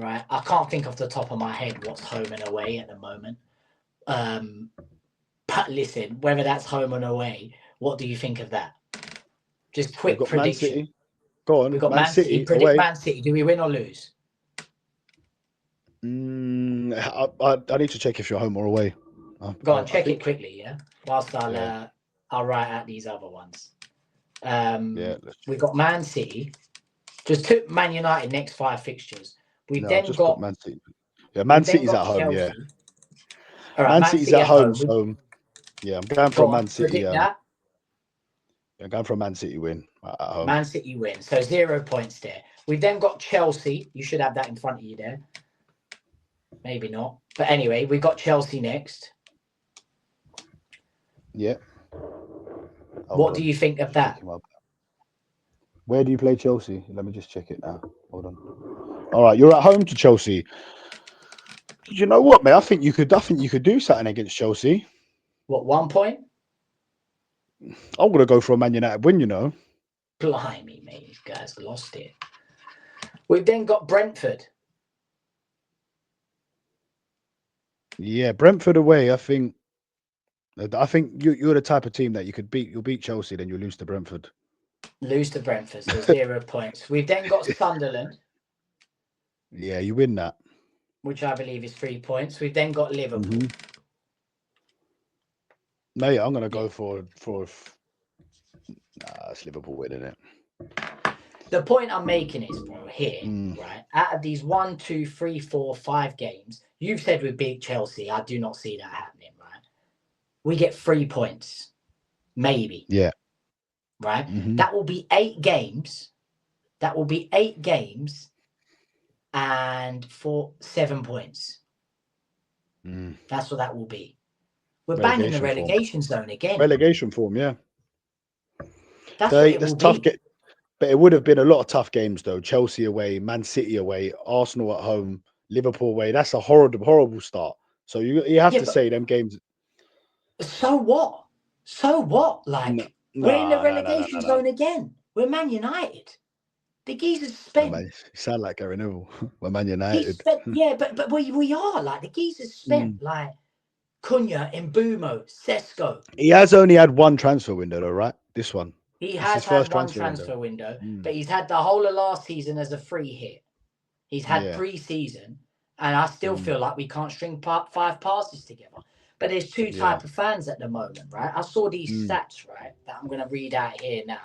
Right, I can't think off the top of my head what's home and away at the moment. But listen, whether that's home and away, what do you think of that? Just quick prediction. Man City. Go on. We've got Man City. Predict away. Man City. Do we win or lose? I need to check if you're home or away. Go on, check it quickly, yeah. Whilst I'll write out these other ones. We've got Man City. Just took Man United next 5 fixtures. We've then got Man City. Yeah, Man City's at home. Chelsea. Yeah. All right, Man City's at home. So yeah, I'm going for Man City. Predict that. I'm going for a Man City win at home. Man City win. So 0 points there. We've then got Chelsea. You should have that in front of you there. Maybe not. But anyway, we've got Chelsea next. Yeah. What do you think of that? Where do you play Chelsea? Let me just check it now. Hold on. All right, you're at home to Chelsea. You know what, mate? I think you could do something against Chelsea. What, 1 point? I'm gonna go for a Man United win. You know. Blimey, mate, these guys lost it. We've then got Brentford. Yeah, Brentford away. I think you're the type of team that you could beat. You'll beat Chelsea, then you'll lose to Brentford. Lose to Brentford, so 0 points. We've then got Sunderland. Yeah, you win that. Which I believe is 3 points. We've then got Liverpool. Mm-hmm. Mate, I'm gonna go for. It's Liverpool winning it. The point I'm making is, bro, here, right? Out of these 1, 2, 3, 4, 5 games, you've said we beat Chelsea. I do not see that happening, right? We get 3 points, maybe. Yeah. Right. Mm-hmm. That will be 8 games. That will be 8 games, and for 7 points. That's what that will be. We're banging the relegation zone again. Relegation form, yeah. That's what it will tough. be. But it would have been a lot of tough games though. Chelsea away, Man City away, Arsenal at home, Liverpool away. That's a horrible start. So you have to say them games. So what? So what? Like we're in the relegation zone again. We're Man United. The geezers spent. You sound like Gary Neville. We're Man United. Yeah, but we are like the geezers spent like Cunha, Mbumo, Sesko. He has only had one transfer window though, right? This one. He has had one transfer window, but he's had the whole of last season as a free hit. He's had pre-season, and I still feel like we can't string 5 passes together. But there's 2 types of fans at the moment, right? I saw these stats, right, that I'm going to read out here now.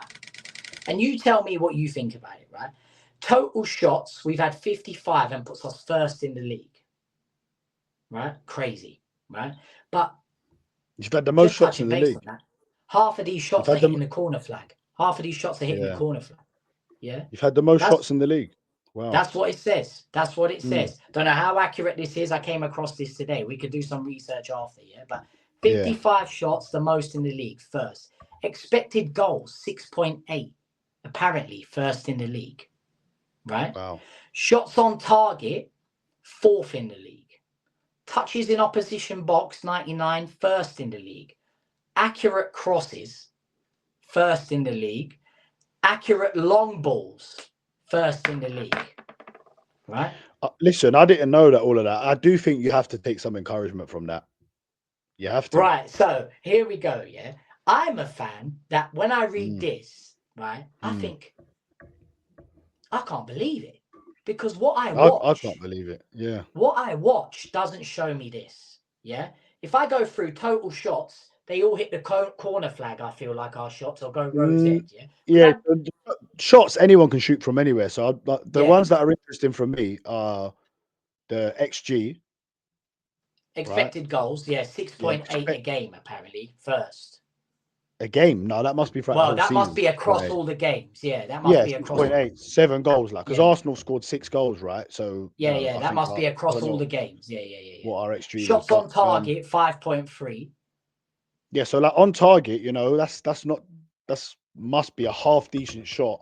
And you tell me what you think about it, right? Total shots, we've had 55 and puts us first in the league. Right? Crazy, right? But you've had the most shots in the league. Half of these shots are hitting the corner flag. Half of these shots are hitting the corner flag. Yeah. You've had the most shots in the league. Wow. That's what it says. That's what it says. Don't know how accurate this is. I came across this today. We could do some research after, But 55 shots, the most in the league, first. Expected goals, 6.8. Apparently, first in the league. Right? Wow. Shots on target, 4th in the league. Touches in opposition box, 99, first in the league. Accurate crosses, first in the league. Accurate long balls, first in the league. Right? Listen, I didn't know that all of that. I do think you have to take some encouragement from that. You have to. Right. So here we go. Yeah. I'm a fan that when I read this, right, I think I can't believe it. Because what I watch, I can't believe it. Yeah. What I watch doesn't show me this. Yeah. If I go through total shots, they all hit the corner flag. I feel like our shots will go rose edge. Yeah. Yeah. Shots anyone can shoot from anywhere. So the ones that are interesting for me are the XG. Expected goals. Yeah. 6.8 a game, apparently. First. A game? No, that must be for that must be across all the games. Yeah, that must be across 6.8, 7 goals, like because Arsenal scored 6 goals, right? So that must be across all the games. Yeah. What our XG shots on target, 5.3. Yeah, so like on target, that's must be a half decent shot.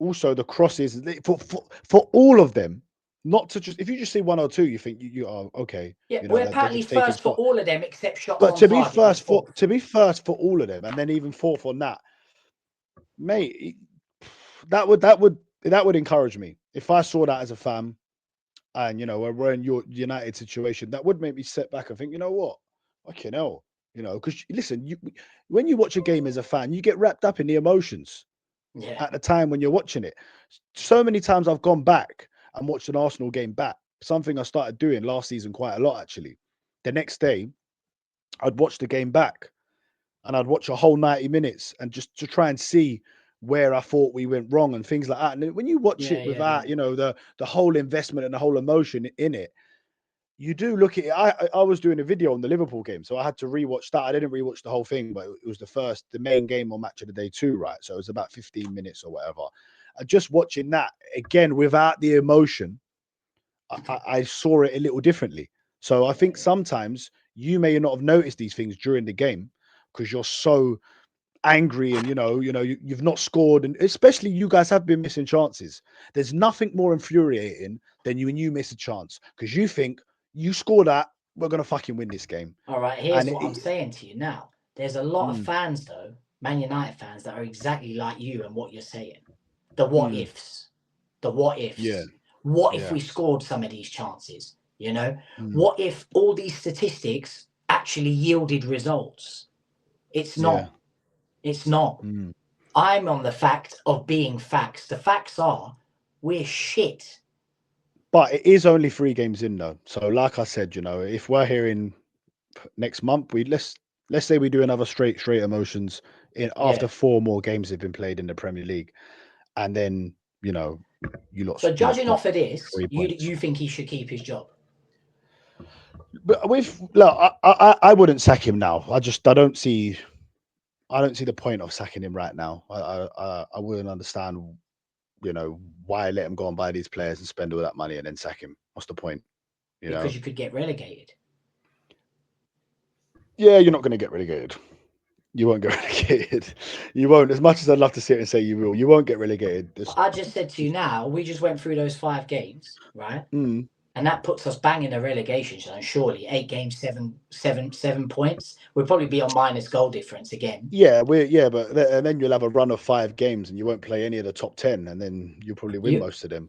Also, the crosses for all of them. Not to just if you just see 1 or 2, you think you are okay. Yeah, we're apparently first for all of them except shots on target. But to be first for all of them, and then even 4th on that, mate, that would encourage me if I saw that as a fan, and we're in your United situation. That would make me sit back and think, you know what, fucking hell, because listen, when you watch a game as a fan, you get wrapped up in the emotions. At the time when you're watching it, so many times I've gone back and watched an Arsenal game back. Something I started doing last season quite a lot, actually. The next day, I'd watch the game back and I'd watch a whole 90 minutes and just to try and see where I thought we went wrong and things like that. And when you watch it without, the whole investment and the whole emotion in it, you do look at it. I was doing a video on the Liverpool game, so I had to rewatch that. I didn't rewatch the whole thing, but it was the main game or match of the day too, right? So it was about 15 minutes or whatever. just watching that again without the emotion, I saw it a little differently. So I think sometimes you may not have noticed these things during the game because you're so angry and you've not scored, and especially you guys have been missing chances. There's nothing more infuriating than when you miss a chance because you think you score that, we're gonna fucking win this game. All right, here's what I'm saying to you now. There's a lot of fans though, Man United fans, that are exactly like you and what you're saying. The what ifs. The what ifs. Yeah. What if we scored some of these chances? What if all these statistics actually yielded results? It's not. Yeah. It's not. I'm on the fact of being facts. The facts are we're shit. But it is only 3 games in though. So like I said, if we're here in next month, let's say we do another straight emotions after 4 more games have been played in the Premier League, and then you lost. So judging off of this, 3 points. you think he should keep his job? But I wouldn't sack him now. I don't see the point of sacking him right now. I wouldn't understand, why let him go and buy these players and spend all that money and then sack him. What's the point? Because you could get relegated. Yeah, you're not going to get relegated. You won't get relegated. You won't. As much as I'd love to sit and say you will, you won't get relegated. I just said to you now, we just went through those 5 games, right? And that puts us bang in the relegation zone. Surely 8 games, 7 points. We'll probably be on minus goal difference again. Yeah, but then you'll have a run of 5 games and you won't play any of the top 10, and then you'll probably win most of them.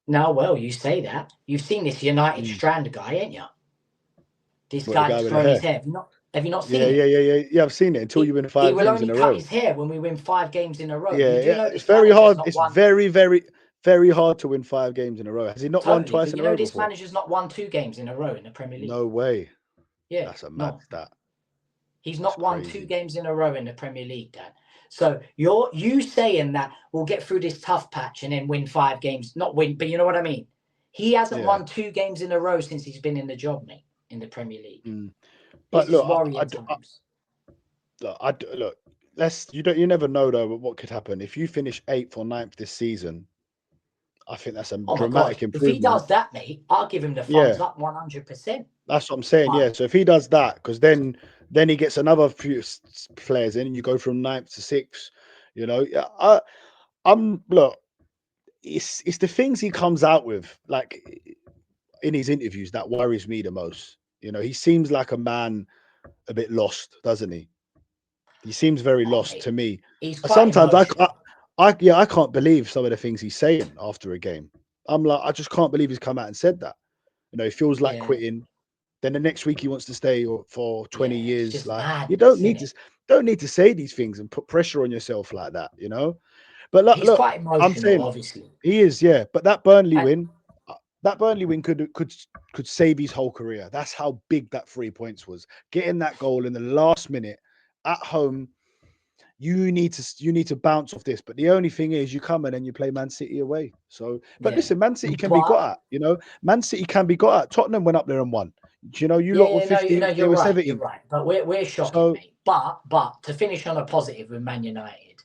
No, well, you say that. You've seen this United Strand guy, ain't you? This guy's throwing his hair. Have you not seen it? Yeah, I've seen it until you win 5 games in a row. He will only cut his hair when we win 5 games in a row. Yeah. It's very hard. It's very, very, very hard to win 5 games in a row. Has he not won twice in a row before? This manager's not won 2 games in a row in the Premier League. No way. Yeah, that's a mad stat. He's not won 2 games in a row in the Premier League, Dan. So you saying that we'll get through this tough patch and then win 5 games, not win, but you know what I mean? He hasn't won 2 games in a row since he's been in the job, mate, in the Premier League. But look, you never know though what could happen if you finish 8th or 9th this season. I think that's a dramatic improvement. If he does that, mate, I'll give him the thumbs up 100%. That's what I'm saying. Yeah. So if he does that, because then he gets another few players in, and you go from 9th to 6th. Look, it's the things he comes out with, like in his interviews, that worries me the most. He seems like a man a bit lost, doesn't he? He seems very lost to me. Sometimes I can't believe some of the things he's saying after a game. I'm like, I just can't believe he's come out and said that. He feels like quitting. Then the next week he wants to stay for 20 years. Like mad, you don't need to say these things and put pressure on yourself like that. But look, quite emotional, I'm saying, obviously he is. Yeah, but that Burnley win. That Burnley win could save his whole career. That's how big that 3 points was. Getting that goal in the last minute at home, you need to bounce off this. But the only thing is, you come in and you play Man City away. So, but listen, Man City can be got at. Man City can be got at. Tottenham went up there and won. Lot were 15. They were 17. You're right. But we're shocking, mate. But to finish on a positive with Man United,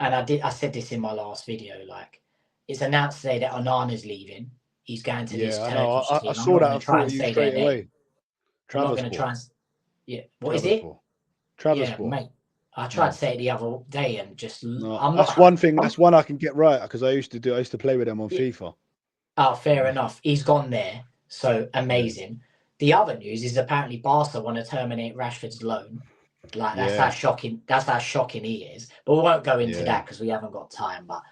and I said this in my last video. Like, it's announced today that Onana's leaving. He's going to this Turkish team. I saw that. I thought you straight away. I'm not going to try and... Yeah. What is it? Trabzonspor. Mate. I tried to say it the other day and just... That's one thing. That's one I can get right because I used to play with them on FIFA. Oh, fair enough. He's gone there. So, amazing. The other news is apparently Barca want to terminate Rashford's loan. Like, that's how shocking he is. But we won't go into that because we haven't got time. But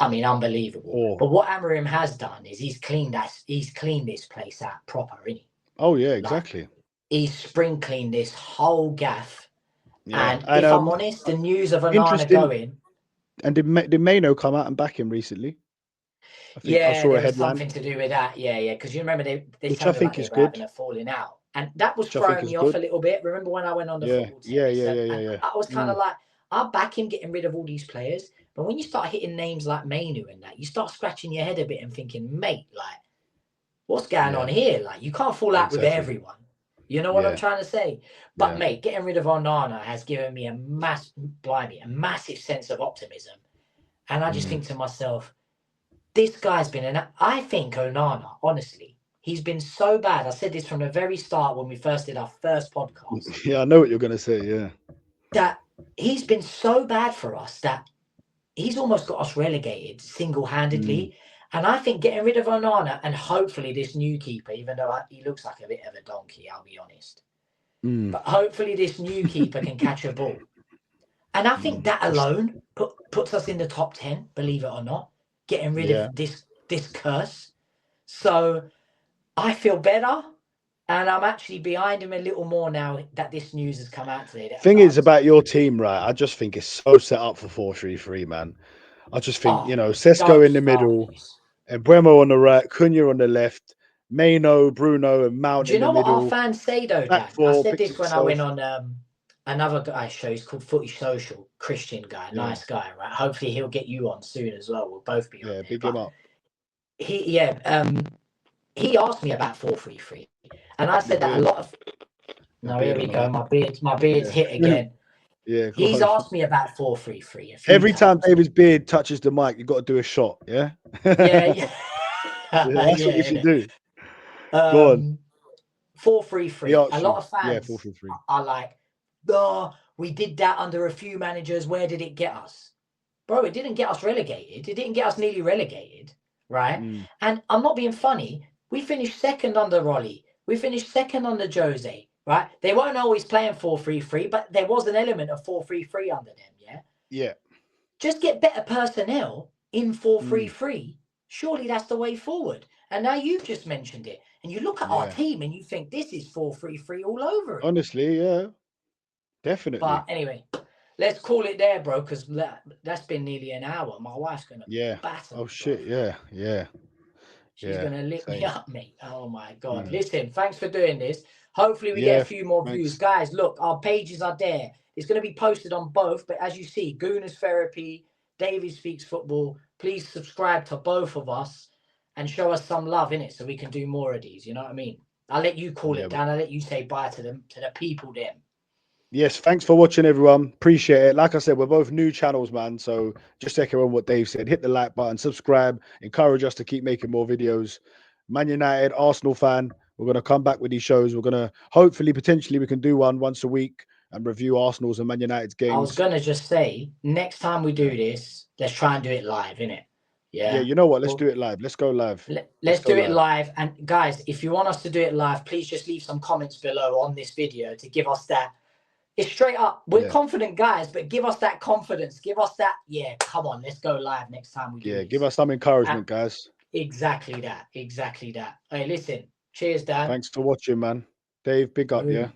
I mean, unbelievable. But what Amorim has done is he's cleaned this place out proper, isn't he? Oh yeah, exactly. He's spring cleaned this whole gaff. Yeah. And if I'm honest, the news of Onana going. And did Maino come out and back him recently? I saw a headline. Something to do with that. Yeah. Because you remember they which I think is good. Having a falling out, and that was throwing me off a little bit. Remember when I went on the football team? Yeah. I was kind of like, I'll back him getting rid of all these players. But when you start hitting names like Mainu and that, you start scratching your head a bit and thinking, mate, like, what's going on here? Like, you can't fall out with everyone. You know what I'm trying to say? But, mate, getting rid of Onana has given me a massive sense of optimism. And I just think to myself, this guy's been I think Onana, honestly, he's been so bad. I said this from the very start when we first did our first podcast. Yeah, I know what you're going to say. Yeah. That he's been so bad for us that he's almost got us relegated single-handedly. And I think getting rid of Onana and hopefully this new keeper, even though he looks like a bit of a donkey, I'll be honest. But hopefully this new keeper can catch a ball. And I think that alone puts us in the top 10, believe it or not, getting rid of this curse. So I feel better. And I'm actually behind him a little more now that this news has come out today. Thing is about your team, right? I just think it's so set up for 4-3-3, man. I just think, Sesko in the middle, and Bremo on the right, Cunha on the left, Maino, Bruno, and Mount in the middle. Do you know what our fans say, though, Dan? I said this when I went on another guy's show. He's called Footy Social, Christian guy, nice guy, right? Hopefully he'll get you on soon as well. We'll both be on there. Big him up. He asked me about 4-3-3, and I said that a lot of. No, here we go. My beard's hit again. Yeah, he's asked me about 4-3-3. Every time David's beard touches the mic, you got to do a shot. Yeah. Yeah. That's what you should do. Go on. 4-3-3. A lot of fans 4-3-3. are like, "Oh, we did that under a few managers. Where did it get us?" Bro, it didn't get us relegated. It didn't get us nearly relegated, right? And I'm not being funny. We finished second under Rolly. We finished second under Jose, right? They weren't always playing 4-3-3, but there was an element of 4-3-3 under them, yeah? Yeah. Just get better personnel in 4-3-3. Surely that's the way forward. And now you've just mentioned it. And you look at our team and you think this is 4-3-3 all over it. Honestly, yeah. Definitely. But anyway, let's call it there, bro, because that's been nearly an hour. My wife's going to batter me, shit, bro. yeah. She's going to lick me up, mate. Oh, my God. Listen, thanks for doing this. Hopefully we get a few more views. Guys, look, our pages are there. It's going to be posted on both. But as you see, Gooners Therapy, David Speaks Football. Please subscribe to both of us and show us some love in it so we can do more of these. You know what I mean? I'll let you call it, Dan. I'll let you say bye to them, to the people then. Yes, thanks for watching, everyone. Appreciate it. Like I said, we're both new channels, man. So just echoing what Dave said, hit the like button, subscribe, encourage us to keep making more videos. Man United, Arsenal fan, we're going to come back with these shows. We're going to, hopefully, potentially, we can do one once a week and review Arsenal's and Man United's games. I was going to just say, next time we do this, let's try and do it live, innit? Yeah, you know what? Let's do it live. Let's go live. Let's do it live. And guys, if you want us to do it live, please just leave some comments below on this video to give us that. It's straight up. We're confident guys, but give us that confidence. Give us that. Yeah, come on. Let's go live next time we do this. Give us some encouragement, guys. Exactly that. Exactly that. Hey, listen. Cheers, Dan. Thanks for watching, man. Dave, big up, yeah.